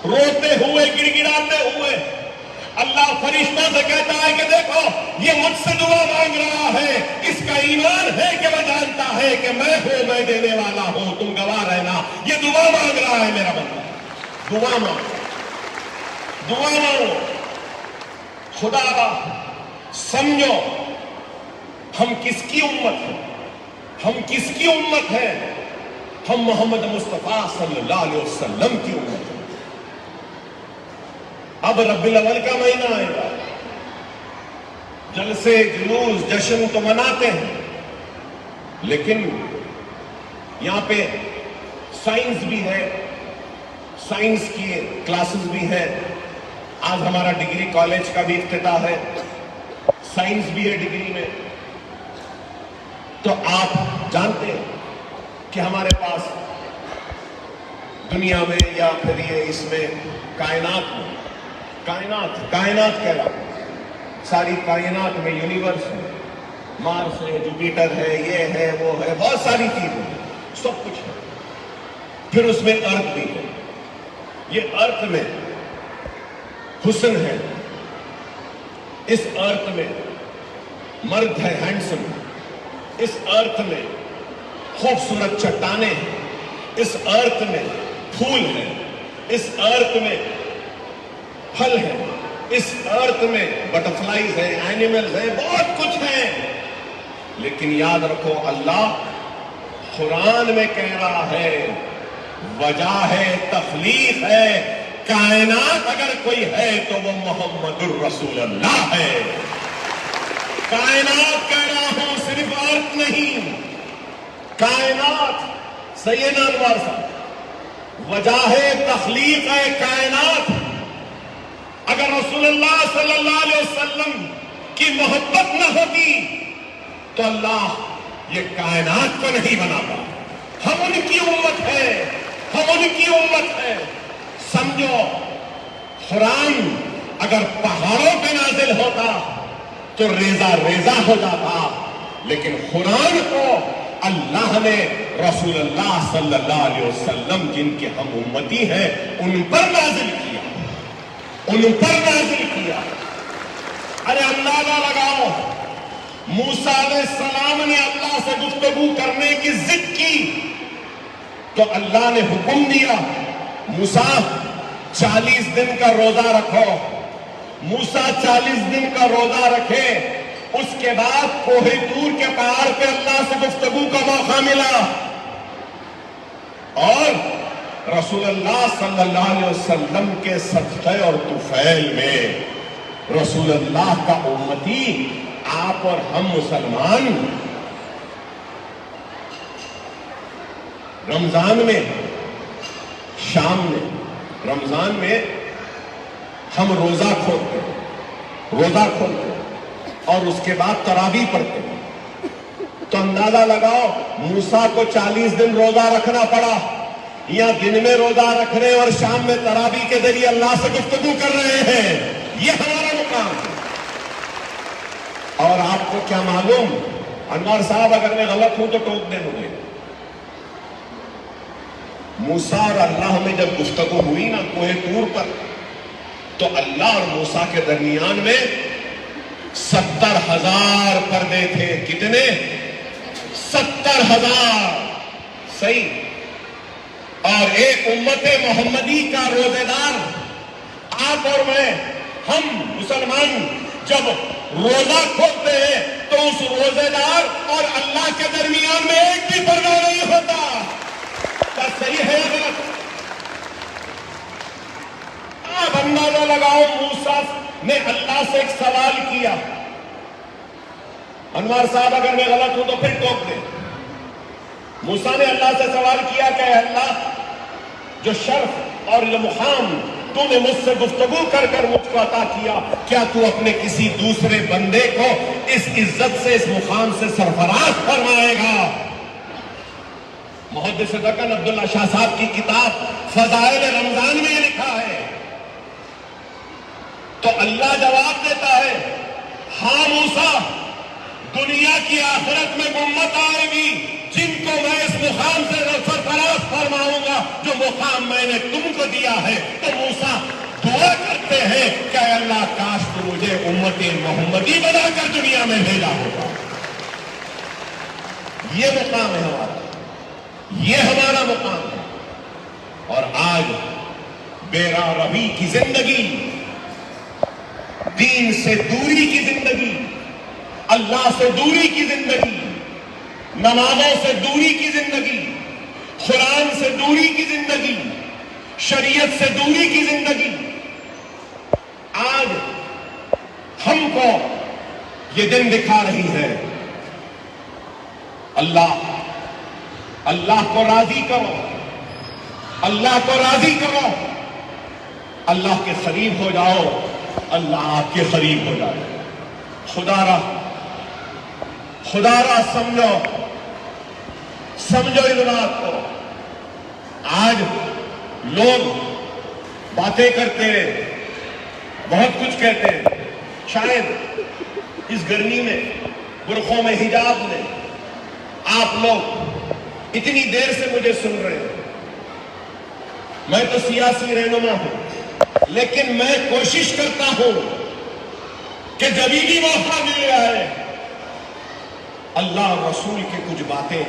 روتے ہوئے، گڑ گڑاتے ہوئے۔ اللہ فرشتوں سے کہتا ہے کہ دیکھو یہ مجھ سے دعا مانگ رہا ہے، اس کا ایمان ہے کہ وہ جانتا ہے کہ میں ہوں، میں دینے والا ہوں، تم گواہ رہنا، یہ دعا مانگ رہا ہے میرا بندہ۔ دعا مانگو، دعا مانگو۔ خدا را سمجھو ہم کس کی امت ہیں، ہم کس کی امت ہیں؟ ہم محمد مصطفیٰ صلی اللہ علیہ وسلم کی امت ہیں۔ اب ربیع الاول کا مہینہ آئے گا، جلسے، جلوس، جشن تو مناتے ہیں، لیکن یہاں پہ سائنس بھی ہے، سائنس کی کلاسز بھی ہے۔ آج ہمارا ڈگری کالج کا بھی افتتاح ہے، سائنس بھی ہے ڈگری میں۔ تو آپ جانتے ہیں کہ ہمارے پاس دنیا میں یا پھر یہ اس میں کائنات میں، کائنات کہلاتا ہے، ساری کائنات میں یونیورس ہے، مارس ہے، جوپیٹر ہے، یہ ہے، وہ ہے، بہت ساری چیزیں، سب کچھ ہے۔ پھر اس میں ارتھ بھی ہے۔ یہ ارتھ میں حسن ہے، اس ارتھ میں مرد ہے ہینڈسم، اس ارتھ میں خوبصورت چٹانیں ہیں، اس ارتھ میں پھول ہیں، اس ارتھ میں پھل ہیں، اس ارتھ میں بٹرفلائیز ہیں، اینیملز ہیں، بہت کچھ ہیں، لیکن یاد رکھو اللہ قرآن میں کہہ رہا ہے وجہ ہے، تخلیق ہے، کائنات اگر کوئی ہے تو وہ محمد الرسول اللہ ہے۔ کائنات کہہ رہا ہوں، صرف ارتھ نہیں، کائنات۔ سیدنا انوار صاحب، وجہ ہے، تخلیق ہے، کائنات۔ اگر رسول اللہ صلی اللہ علیہ وسلم کی محبت نہ ہوتی تو اللہ یہ کائنات کو نہیں بناتا۔ ہم ان کی امت ہے، ہم ان کی امت ہے۔ سمجھو، قرآن اگر پہاڑوں پہ نازل ہوتا تو ریزہ ریزہ ہو جاتا، لیکن قرآن کو اللہ نے رسول اللہ صلی اللہ علیہ وسلم جن کے ہم امتی ہیں ان پر نازل کیا، ان پر نازل کیا۔ ارے اندازہ لگاؤ، موسیٰ علیہ السلام نے اللہ سے گفتگو کرنے کی ضد کی تو اللہ نے حکم دیا موسیٰ 40 دن کا روزہ رکھو۔ موسیٰ 40 دن کا روزہ رکھے، اس کے بعد کوہ طور کے پہاڑ پہ اللہ سے گفتگو کا موقع ملا، اور رسول اللہ صلی اللہ علیہ وسلم کے صدقے اور طفیل میں رسول اللہ کا امتی آپ اور ہم مسلمان رمضان میں، شام میں، رمضان میں ہم روزہ کھولتے اور اس کے بعد تراویح پڑھتے ہیں۔ تو اندازہ لگاؤ، موسیٰ کو 40 دن روزہ رکھنا پڑا، یا دن میں روزہ رکھ رہے اور شام میں تراویح کے ذریعے اللہ سے گفتگو کر رہے ہیں۔ یہ ہمارا مقام ہے۔ اور آپ کو کیا معلوم، انوار صاحب اگر میں غلط ہوں تو ٹوک دیں مجھے، موسیٰ اور اللہ میں جب گفتگو ہوئی نا کوہ طور پر، تو اللہ اور موسیٰ کے درمیان میں 70,000 پردے تھے۔ کتنے؟ 70,000۔ صحیح۔ اور ایک امت محمدی کا روزے دار آپ اور میں، ہم مسلمان جب روزہ کھولتے ہیں تو اس روزے دار اور اللہ کے درمیان میں ایک بھی پردہ نہیں ہوتا۔ کیا صحیح ہے یا غلط؟ آپ اندازہ لگاؤ، موسیٰ نے اللہ سے ایک سوال کیا، انوار صاحب اگر میں غلط ہوں تو پھر ٹوک دیں۔ موسیٰ نے اللہ سے سوال کیا کہ اے اللہ، جو شرف اور جو مقام تو نے مجھ سے گفتگو کر کر مجھ کو عطا کیا، کیا تو اپنے کسی دوسرے بندے کو اس عزت سے، اس مقام سے سرفراز فرمائے گا؟ محدث دکن عبداللہ شاہ صاحب کی کتاب فضائل رمضان میں یہ لکھا ہے۔ تو اللہ جواب دیتا ہے، ہاں موسیٰ، دنیا کی آخرت میں امت آئے گی جن کو میں اس مقام سے سرفراز فرماؤں گا جو مقام میں نے تم کو دیا ہے۔ تو موسیٰ دعا کرتے ہیں کہ اے اللہ، کاش تو مجھے امت محمدی بنا کر دنیا میں بھیجا ہوگا۔ یہ مقام ہے ہمارا، یہ ہمارا مقام ہے۔ اور آج بیرا روی کی زندگی، دین سے دوری کی زندگی، اللہ سے دوری کی زندگی، نمازوں سے دوری کی زندگی، قرآن سے دوری کی زندگی، شریعت سے دوری کی زندگی، آج ہم کو یہ دن دکھا رہی ہے۔ اللہ کو راضی کرو، اللہ کو راضی کرو، اللہ کے قریب ہو جاؤ، اللہ آپ کے قریب ہو جائے۔ خدا را سمجھو اس بات کو۔ آج لوگ باتیں کرتے ہیں، بہت کچھ کہتے ہیں، شاید اس گرمی میں، برقعوں میں، حجاب میں آپ لوگ اتنی دیر سے مجھے سن رہے ہیں۔ میں تو سیاسی رہنما ہوں، لیکن میں کوشش کرتا ہوں کہ جب بھی موقع مل جائے اللہ اور رسول کی کچھ باتیں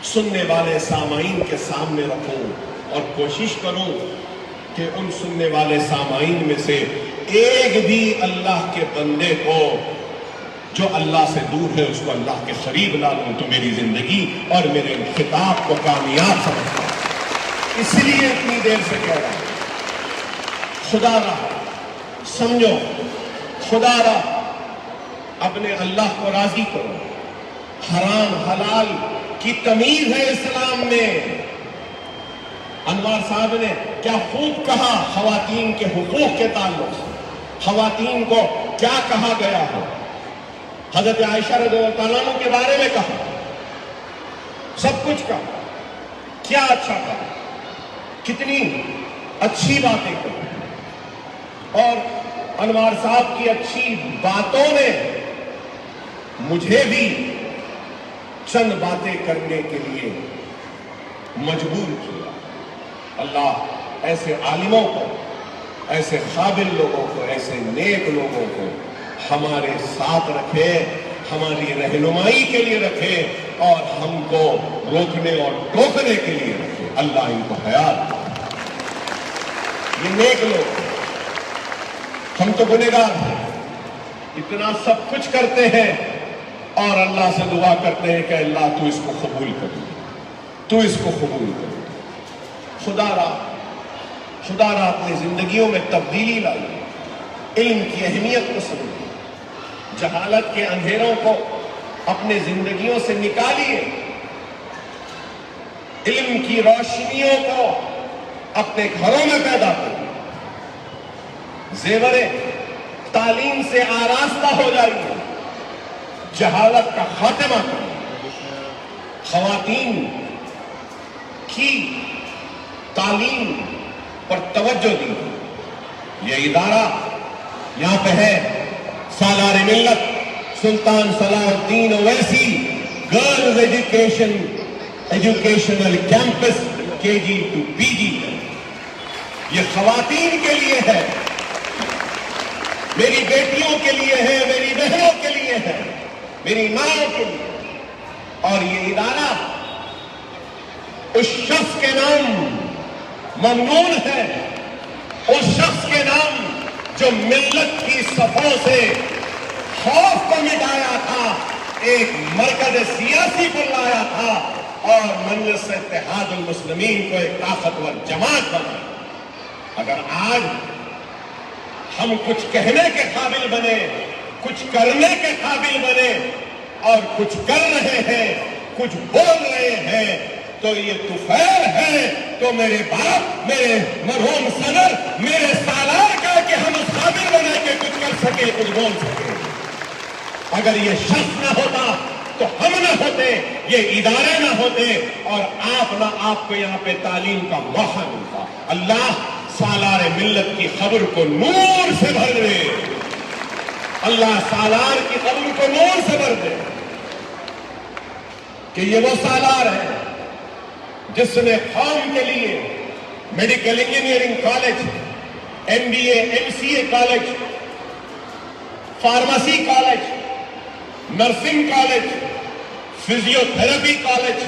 سننے والے سامعین کے سامنے رکھوں، اور کوشش کروں کہ ان سننے والے سامعین میں سے ایک بھی اللہ کے بندے کو جو اللہ سے دور ہے اس کو اللہ کے قریب لا لوں تو میری زندگی اور میرے خطاب کو کامیاب سمجھتا ہوں۔ اس لیے اتنی دیر سے کہہ رہا ہوں، خدا را سمجھو، خدا را اپنے اللہ کو راضی کرو۔ حرام حلال کی تمیز ہے اسلام میں۔ انوار صاحب نے کیا خوب کہا خواتین کے حقوق کے تعلق سے، خواتین کو کیا کہا گیا ہے۔ حضرت عائشہ رضی اللہ عنہ کے بارے میں کہا، سب کچھ کہا، کیا اچھا کہا، کتنی اچھی باتیں کہی۔ اور انوار صاحب کی اچھی باتوں نے مجھے بھی چند باتیں کرنے کے لیے مجبور کیا۔ اللہ ایسے عالموں کو، ایسے قابل لوگوں کو، ایسے نیک لوگوں کو ہمارے ساتھ رکھے، ہماری رہنمائی کے لیے رکھے اور ہم کو روکنے اور ٹوکنے کے لیے رکھے۔ اللہ ان کو حیات دے۔ یہ نیک لوگ، ہم تو گنہگار ہیں، اتنا سب کچھ کرتے ہیں اور اللہ سے دعا کرتے ہیں کہ اللہ تو اس کو قبول کر لے، تو اس کو قبول کر لے۔ خدا را اپنی زندگیوں میں تبدیلی لائی، علم کی اہمیت کو سمجھے، جہالت کے اندھیروں کو اپنے زندگیوں سے نکالیے، علم کی روشنیوں کو اپنے گھروں میں پیدا کریے، زیور تعلیم سے آراستہ ہو جائیے، جہالت کا خاتمہ کریے، خواتین کی تعلیم پر توجہ دی۔ یہ ادارہ یہاں پہ ہے سالار ملت Sultan Salahuddin Owaisi girls educational campus KG to PG۔ یہ خواتین کے لیے ہے، میری بیٹیوں کے لیے ہے، میری بہنوں کے لیے ہے، میری ماں کے لیے۔ اور یہ ادارہ اس شخص کے نام ممنون ہے، اس شخص کے نام جو ملت کی صفوں سے خوف کو مٹایا تھا، ایک مرکز سیاسی کو لایا تھا اور مجلس اتحاد المسلمین کو ایک طاقتور جماعت بنا۔ اگر آج ہم کچھ کہنے کے قابل بنے، کچھ کرنے کے قابل بنے اور کچھ کر رہے ہیں، کچھ بول رہے ہیں تو یہ تو خیر ہے تو میرے باپ، میرے مرحوم صدر، میرے سالار کا کہ ہم اس قابل بنے کہ کچھ کر سکے، کچھ بول سکے۔ اگر یہ شخص نہ ہوتا تو ہم نہ ہوتے، یہ ادارے نہ ہوتے اور آپ کو یہاں پہ تعلیم کا موقع ملتا۔ اللہ سالار ملت کی قبر کو نور سے بھر دے، اللہ سالار کی قبر کو نور سے بھر دے کہ یہ وہ سالار ہے جس نے قوم کے لیے medical engineering college, MBA MCA college, pharmacy college, nursing college, physiotherapy college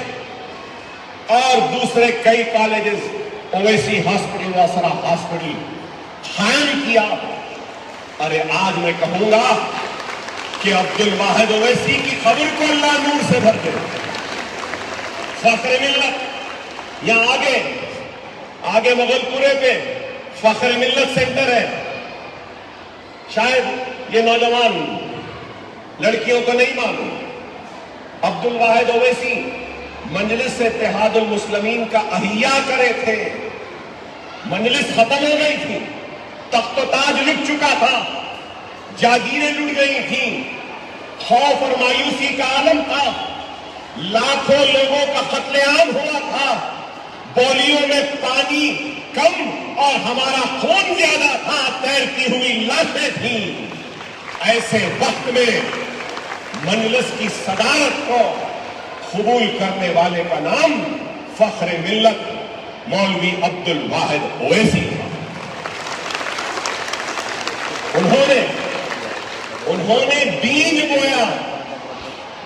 اور دوسرے کئی کالجز، اویسی ہاسپٹل، واسرا ہاسپٹل قائم کیا۔ ارے آج میں کہوں گا کہ عبدالواحد اویسی کی قبر کو اللہ نور سے بھر دے۔ فخر ملت یہاں آگے مغل پورے پہ فخر ملت سینٹر ہے۔ شاید یہ نوجوان لڑکیوں کو نہیں معلوم، عبدالواحد اویسی مجلس اتحاد المسلمین کا احیاء کرے تھے۔ مجلس ختم ہو گئی تھی، تخت و تاج لٹ چکا تھا، جاگیریں لٹ گئی تھیں، خوف اور مایوسی کا عالم تھا، لاکھوں لوگوں کا قتل عام ہوا تھا، بولیوں میں پانی کم اور ہمارا خون زیادہ تھا، تیرتی ہوئی لاشیں تھیں۔ ایسے وقت میں مجلس کی صدارت کو قبول کرنے والے کا نام فخر ملت مولوی عبدالواحد اویسی تھا۔ انہوں نے بیج بویا،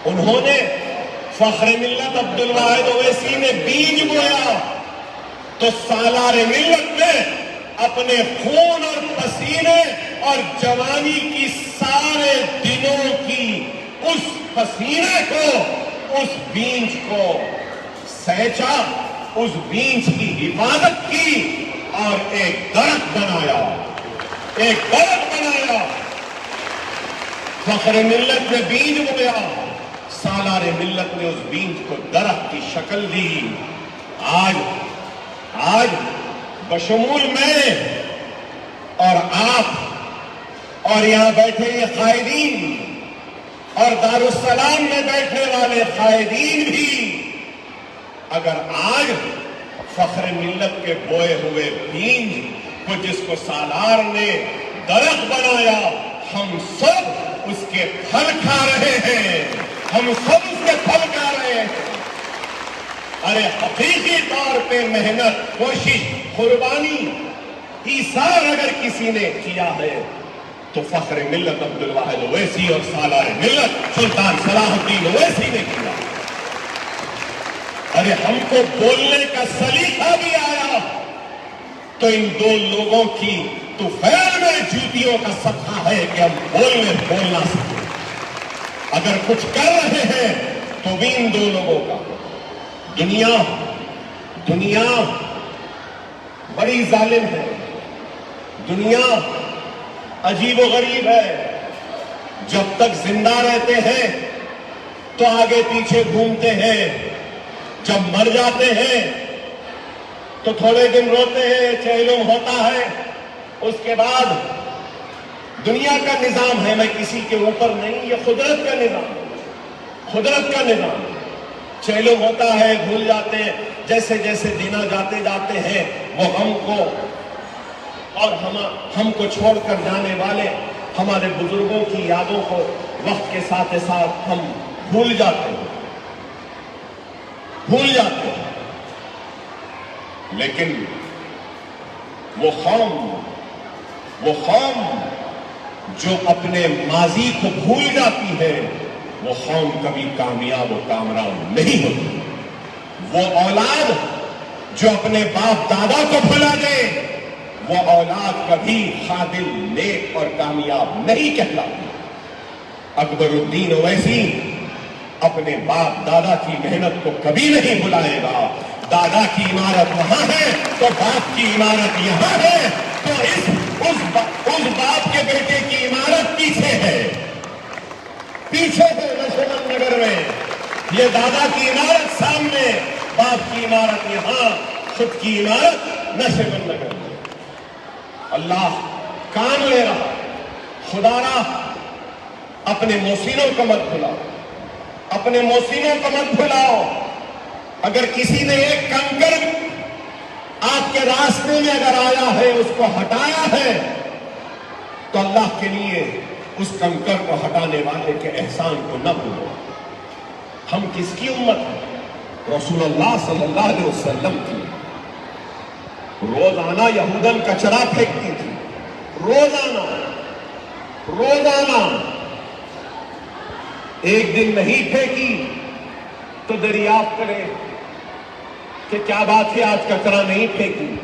انہوں نے فخر ملت عبدالواحد اویسی نے بیج بویا تو سالار ملت نے اپنے خون اور پسینے اور جوانی کی سارے دنوں کی اس پسینے کو، اس بیج کو سینچا، اس بیج کی حفاظت کی اور ایک درخت بنایا، ایک درخت بنایا۔ فخر ملت نے بیج بویا، سالار ملت نے اس بیج کو درخت کی شکل دی۔ آج بشمول میں اور آپ اور یہاں بیٹھے یہ قائدین اور دارالسلام میں بیٹھنے والے قائدین بھی اگر آج فخر ملت کے بوئے ہوئے بیج کو، جس کو سالار نے درخت بنایا، ہم سب اس کے پھل کھا رہے ہیں، ہم سب اس کے پھل کھا رہے ہیں۔ ارے حقیقی طور پہ محنت، کوشش، قربانی، ایثار اگر کسی نے کیا ہے تو فخر ملت عبدالواحد اویسی اور سالار ملت سلطان صلاح الدین اویسی نے کیا۔ ارے ہم کو بولنے کا سلیقہ بھی آیا تو ان دو لوگوں کی طفیل میں جوتیوں کا صدقہ ہے کہ ہم بولنا سکتے۔ اگر کچھ کر رہے ہیں تو بھی ان دو لوگوں کا۔ دنیا بڑی ظالم ہے، دنیا عجیب و غریب ہے۔ جب تک زندہ رہتے ہیں تو آگے پیچھے گھومتے ہیں، جب مر جاتے ہیں تو تھوڑے دن روتے ہیں، چہلم ہوتا ہے، اس کے بعد دنیا کا نظام ہے، میں کسی کے اوپر نہیں، یہ قدرت کا نظام، قدرت کا نظام۔ چہلم ہوتا ہے، بھول جاتے ہیں، جیسے جیسے دن جاتے جاتے ہیں وہ ہم کو اور ہم کو چھوڑ کر جانے والے ہمارے بزرگوں کی یادوں کو وقت کے ساتھ ساتھ ہم بھول جاتے ہیں۔ لیکن وہ قوم جو اپنے ماضی کو بھول جاتی ہے، وہ قوم کبھی کامیاب و کامران نہیں ہوتی۔ وہ اولاد جو اپنے باپ دادا کو بھلا دے، وہ اولاد کبھی قابل، نیک اور کامیاب نہیں کہلاتی۔ اکبر الدین اویسی اپنے باپ دادا کی محنت کو کبھی نہیں بھلائے گا۔ دادا کی عمارت وہاں ہے تو باپ کی عمارت یہاں ہے، تو اس باپ کے بیٹے کی عمارت پیچھے ہے نشیمن نگر میں۔ یہ دادا کی عمارت سامنے، باپ کی عمارت یہاں، خود کی عمارت نشیمن نگر میں۔ اللہ کام لے رہا، خدا را اپنے محسنوں کو مت بھلاؤ، اپنے محسنوں کو مت بھلاؤ۔ اگر کسی نے ایک کنکر آپ کے راستے میں اگر آیا ہے، اس کو ہٹایا ہے، تو اللہ کے لیے اس کنکر کو ہٹانے والے کے احسان کو نہ بھولو۔ ہم کس کی امت ہیں؟ رسول اللہ صلی اللہ علیہ وسلم کی۔ روزانہ یہودن کچرا پھینکتی تھی، روزانہ ایک دن نہیں پھینکی تو دریافت کرے کہ کیا بات ہے، آج کچرا نہیں پھینکی۔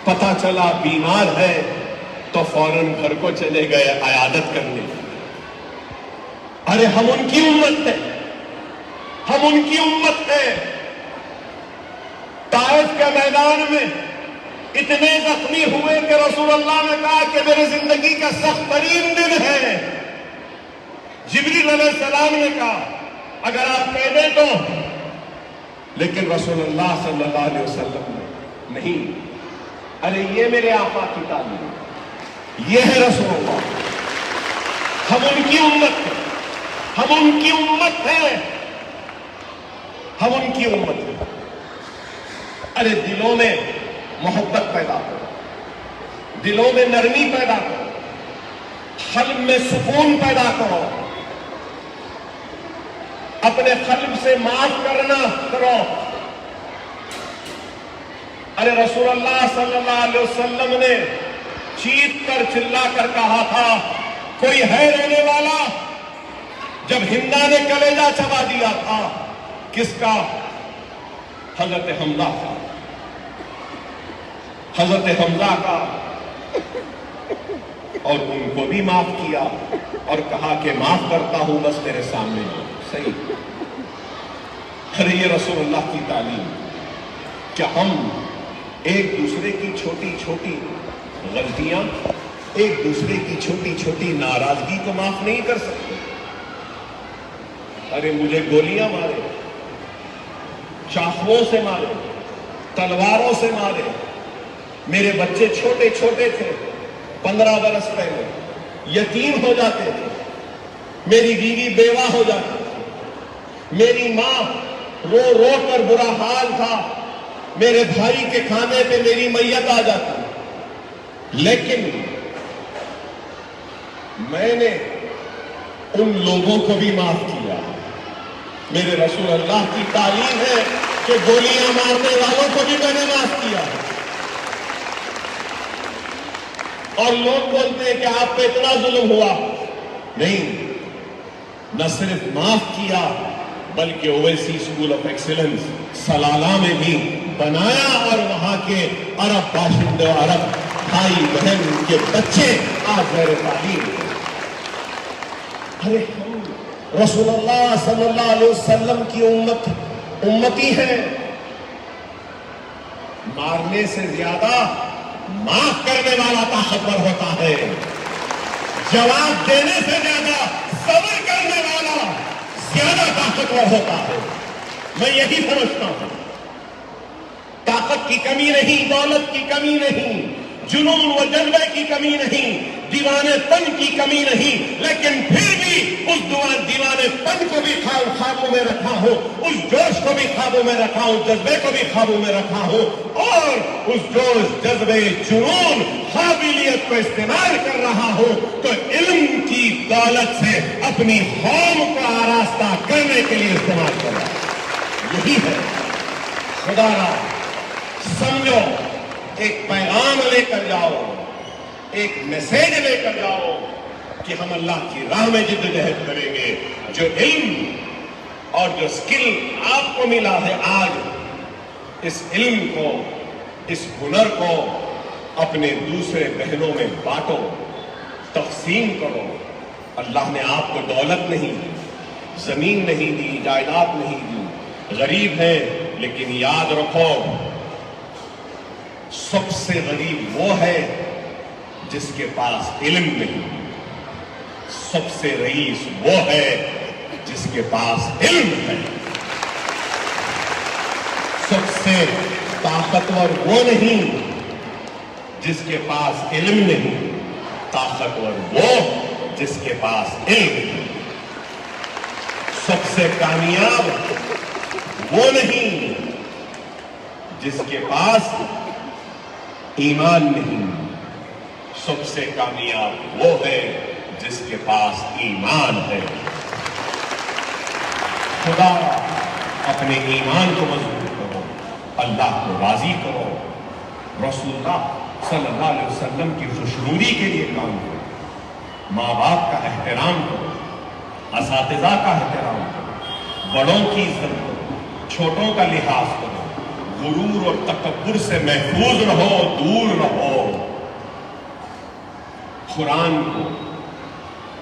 پتہ چلا بیمار ہے تو فوراً گھر کو چلے گئے عیادت کرنے۔ ارے ہم ان کی امت ہیں، ہم ان کی امت ہیں۔ طائف کے میدان میں اتنے زخمی ہوئے کہ رسول اللہ نے کہا کہ میرے زندگی کا سخت ترین دن ہے۔ جبریل علیہ السلام نے کہا اگر آپ کہہ دیں تو، لیکن رسول اللہ صلی اللہ علیہ وسلم نے نہیں۔ ارے یہ میرے آقا کی تعلیم، یہ ہے رسول اللہ۔ ہم ان کی امت ہیں، ہم ان کی امت ہیں، ہم ان کی امت ہیں۔ ارے دلوں میں محبت پیدا کرو، دلوں میں نرمی پیدا کرو، قلب میں سکون پیدا کرو، اپنے قلب سے معاف کرنا کرو۔ ارے رسول اللہ صلی اللہ علیہ وسلم نے چیخ کر چلا کر کہا تھا کوئی ہے رونے والا؟ جب ہندا نے کلیجہ چبا دیا تھا، کس کا؟ حضرت حمزہ کا، حضرت حمزہ کا۔ اور ان کو بھی معاف کیا اور کہا کہ معاف کرتا ہوں، بس میرے سامنے آؤ۔ صحیح۔ ارے یہ رسول اللہ کی تعلیم۔ کیا ہم ایک دوسرے کی چھوٹی چھوٹی غلطیاں، ایک دوسرے کی چھوٹی چھوٹی ناراضگی کو معاف نہیں کر سکتے؟ ارے مجھے گولیاں مارے، چاقوؤں سے مارے، تلواروں سے مارے، میرے بچے چھوٹے چھوٹے تھے، 15 برس پہلے یتیم ہو جاتے تھے، میری بیوی بیوہ ہو جاتی تھی، میری ماں رو رو کر برا حال تھا، میرے بھائی کے کھانے پہ میری میت آ جاتی، لیکن میں نے ان لوگوں کو بھی معاف کیا۔ میرے رسول اللہ کی تعلیم ہے کہ گولیاں مارنے والوں کو بھی میں نے معاف کیا۔ اور لوگ بولتے ہیں کہ آپ پہ اتنا ظلم ہوا، نہیں، نہ صرف معاف کیا بلکہ اویسی اسکول آف ایکسیلنس سلالہ میں بھی بنایا، اور وہاں کے عرب باشندے، عرب بھائی بہن، ان کے بچے آج زیر تعلیم۔ ارے ہم رسول اللہ صلی اللہ علیہ وسلم کی امتی ہیں۔ مارنے سے زیادہ معاف کرنے والا طاقتور ہوتا ہے، جواب دینے سے زیادہ صبر کرنے والا زیادہ طاقتور ہوتا ہے۔ میں یہی سمجھتا ہوں، طاقت کی کمی نہیں، دولت کی کمی نہیں، جنون و جذبے کی کمی نہیں، دیوانے پن کی کمی نہیں، لیکن پھر بھی اس دیوانے پن کو بھی قابو میں رکھا ہو، اس جوش کو بھی قابو میں رکھا ہو، جذبے کو بھی قابو میں رکھا ہو، اور اس جوش، جذبے، جنون، قابلیت کو استعمال کر رہا ہو تو علم کی دولت سے اپنی قوم کو آراستہ کرنے کے لیے استعمال کر رہا ہے۔ یہی ہے۔ خدا را سمجھو، ایک پیغام لے کر جاؤ، ایک میسیج لے کر جاؤ کہ ہم اللہ کی راہ میں جدوجہد کریں گے۔ جو علم اور جو سکل آپ کو ملا ہے آج، اس علم کو، اس ہنر کو اپنے دوسرے بہنوں میں بانٹو، تقسیم کرو۔ اللہ نے آپ کو دولت نہیں دی، زمین نہیں دی، جائیداد نہیں دی، غریب ہیں، لیکن یاد رکھو سب سے غریب وہ ہے جس کے پاس علم نہیں، سب سے رئیس وہ ہے جس کے پاس علم ہے، سب سے طاقتور وہ نہیں جس کے پاس علم نہیں، طاقتور وہ جس کے پاس علم ہے، سب سے کامیاب وہ نہیں جس کے پاس ایمان نہیں، سب سے کامیاب وہ ہے جس کے پاس ایمان ہے۔ خدا اپنے ایمان کو مضبوط کرو، اللہ کو راضی کرو، رسول اللہ صلی اللہ علیہ وسلم کی خوشنودی کے لیے کام کرو، ماں باپ کا احترام کرو، اساتذہ کا احترام کرو، بڑوں کی عزت کرو، چھوٹوں کا لحاظ کرو، غرور اور تکبر سے محفوظ رہو، دور رہو۔ قرآن کو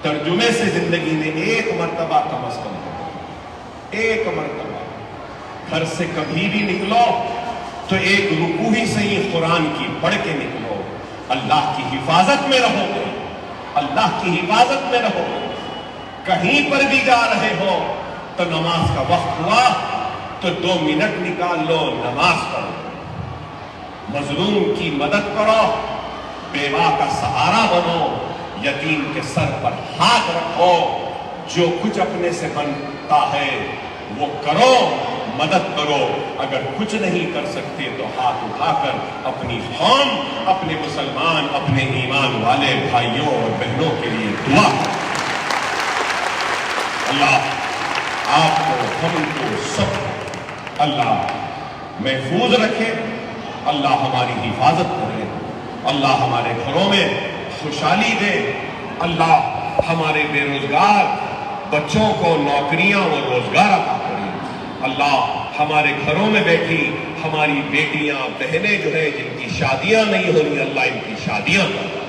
ترجمے سے زندگی میں ایک مرتبہ کم از کم کرو، ایک مرتبہ۔ گھر سے کبھی بھی نکلو تو ایک رکوع ہی صحیح قرآن کی پڑھ کے نکلو۔ اللہ کی حفاظت میں رہو گے، اللہ کی حفاظت میں رہو گے۔ کہیں پر بھی جا رہے ہو تو نماز کا وقت ہوا تو 2 منٹ نکال لو، نماز پڑھو، مظلوم کی مدد کرو، بیوہ کا سہارا بنو، یتیم کے سر پر ہاتھ رکھو، جو کچھ اپنے سے بنتا ہے وہ کرو، مدد کرو۔ اگر کچھ نہیں کر سکتے تو ہاتھ اٹھا کر اپنی قوم، اپنے مسلمان، اپنے ایمان والے بھائیوں اور بہنوں کے لیے دعا کرو۔ اللہ آپ کو، ہم کو، سب اللہ محفوظ رکھے، اللہ ہماری حفاظت کرے، اللہ ہمارے گھروں میں خوشحالی دے، اللہ ہمارے بے روزگار بچوں کو نوکریاں و روزگار عطا کرے، اللہ ہمارے گھروں میں بیٹھی ہماری بیٹیاں، بہنیں جو ہے جن کی شادیاں نہیں ہو رہی، اللہ ان کی شادیاں کرے،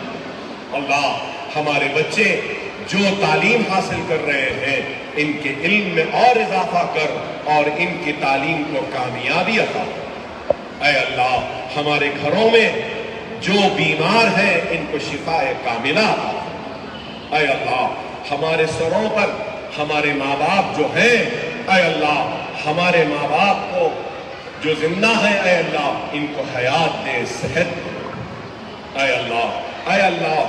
اللہ ہمارے بچے جو تعلیم حاصل کر رہے ہیں ان کے علم میں اور اضافہ کر اور ان کی تعلیم کو کامیابی عطا کر۔ اے اللہ ہمارے گھروں میں جو بیمار ہیں ان کو شفا کاملہ عطا کر۔ اے اللہ ہمارے سروں پر ہمارے ماں باپ جو ہیں، اے اللہ ہمارے ماں باپ کو جو زندہ ہیں، اے اللہ ان کو حیات دے، صحت دے۔ اے اللہ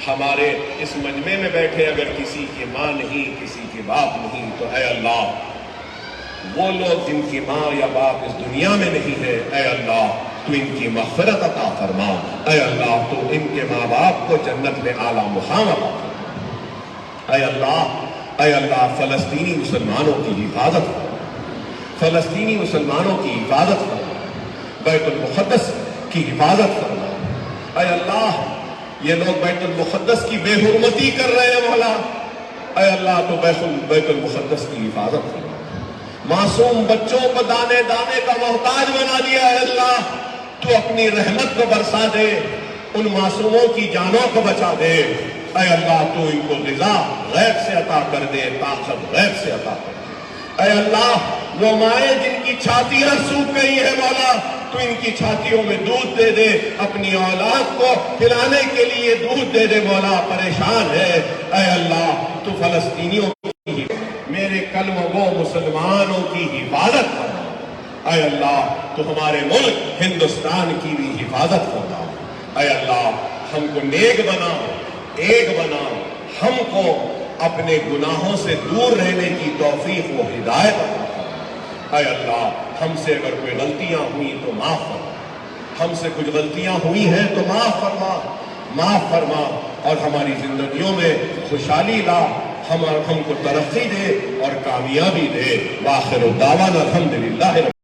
ہمارے اس مجمع میں بیٹھے اگر کسی کی ماں نہیں، کسی کے باپ نہیں، تو اے اللہ وہ لوگ جن کی ماں یا باپ اس دنیا میں نہیں ہے، اے اللہ تو ان کی مغفرت عطا فرما۔ اے اللہ تو ان کے ماں باپ کو جنت میں اعلیٰ مقام عطا فرما۔ اے اللہ فلسطینی مسلمانوں کی حفاظت فرما، فلسطینی مسلمانوں کی حفاظت فرما، بیت المقدس کی حفاظت فرما۔ اے اللہ یہ لوگ بیت المقدس کی بے حرمتی کر رہے ہیں مولا، اے اللہ تو بیت المقدس کی حفاظت فرما۔ معصوم بچوں کو دانے دانے کا محتاج بنا دیا، اے اللہ تو اپنی رحمت کو برسا دے، ان معصوموں کی جانوں کو بچا دے۔ اے اللہ تو ان کو غذا غیب سے عطا کر دے، طاقت غیب سے عطا کر دے۔ اے اللہ وہ مائیں جن کی چھاتیاں سوکھ گئی ہیں مولا تو ان کی چھاتیوں میں دودھ دے دے، اپنی اولاد کو پلانے کے لیے دودھ دے دے مولا، پریشان ہے۔ اے اللہ تو فلسطینیوں کی، میرے کلم گو مسلمانوں کی حفاظت فرما۔ اے اللہ تو ہمارے ملک ہندوستان کی بھی حفاظت فرما۔ اے اللہ ہم کو نیک بنا، ایک بنا، ہم کو اپنے گناہوں سے دور رہنے کی توفیق و ہدایت عطا فرما۔ اے اللہ ہم سے اگر کوئی غلطیاں ہوئی تو معاف فرما، ہم سے کچھ غلطیاں ہوئی ہیں تو معاف فرما، معاف فرما اور ہماری زندگیوں میں خوشحالی لا، ہم کو ترقی دے اور کامیابی دے۔ وآخر دعوانا الحمدللہ۔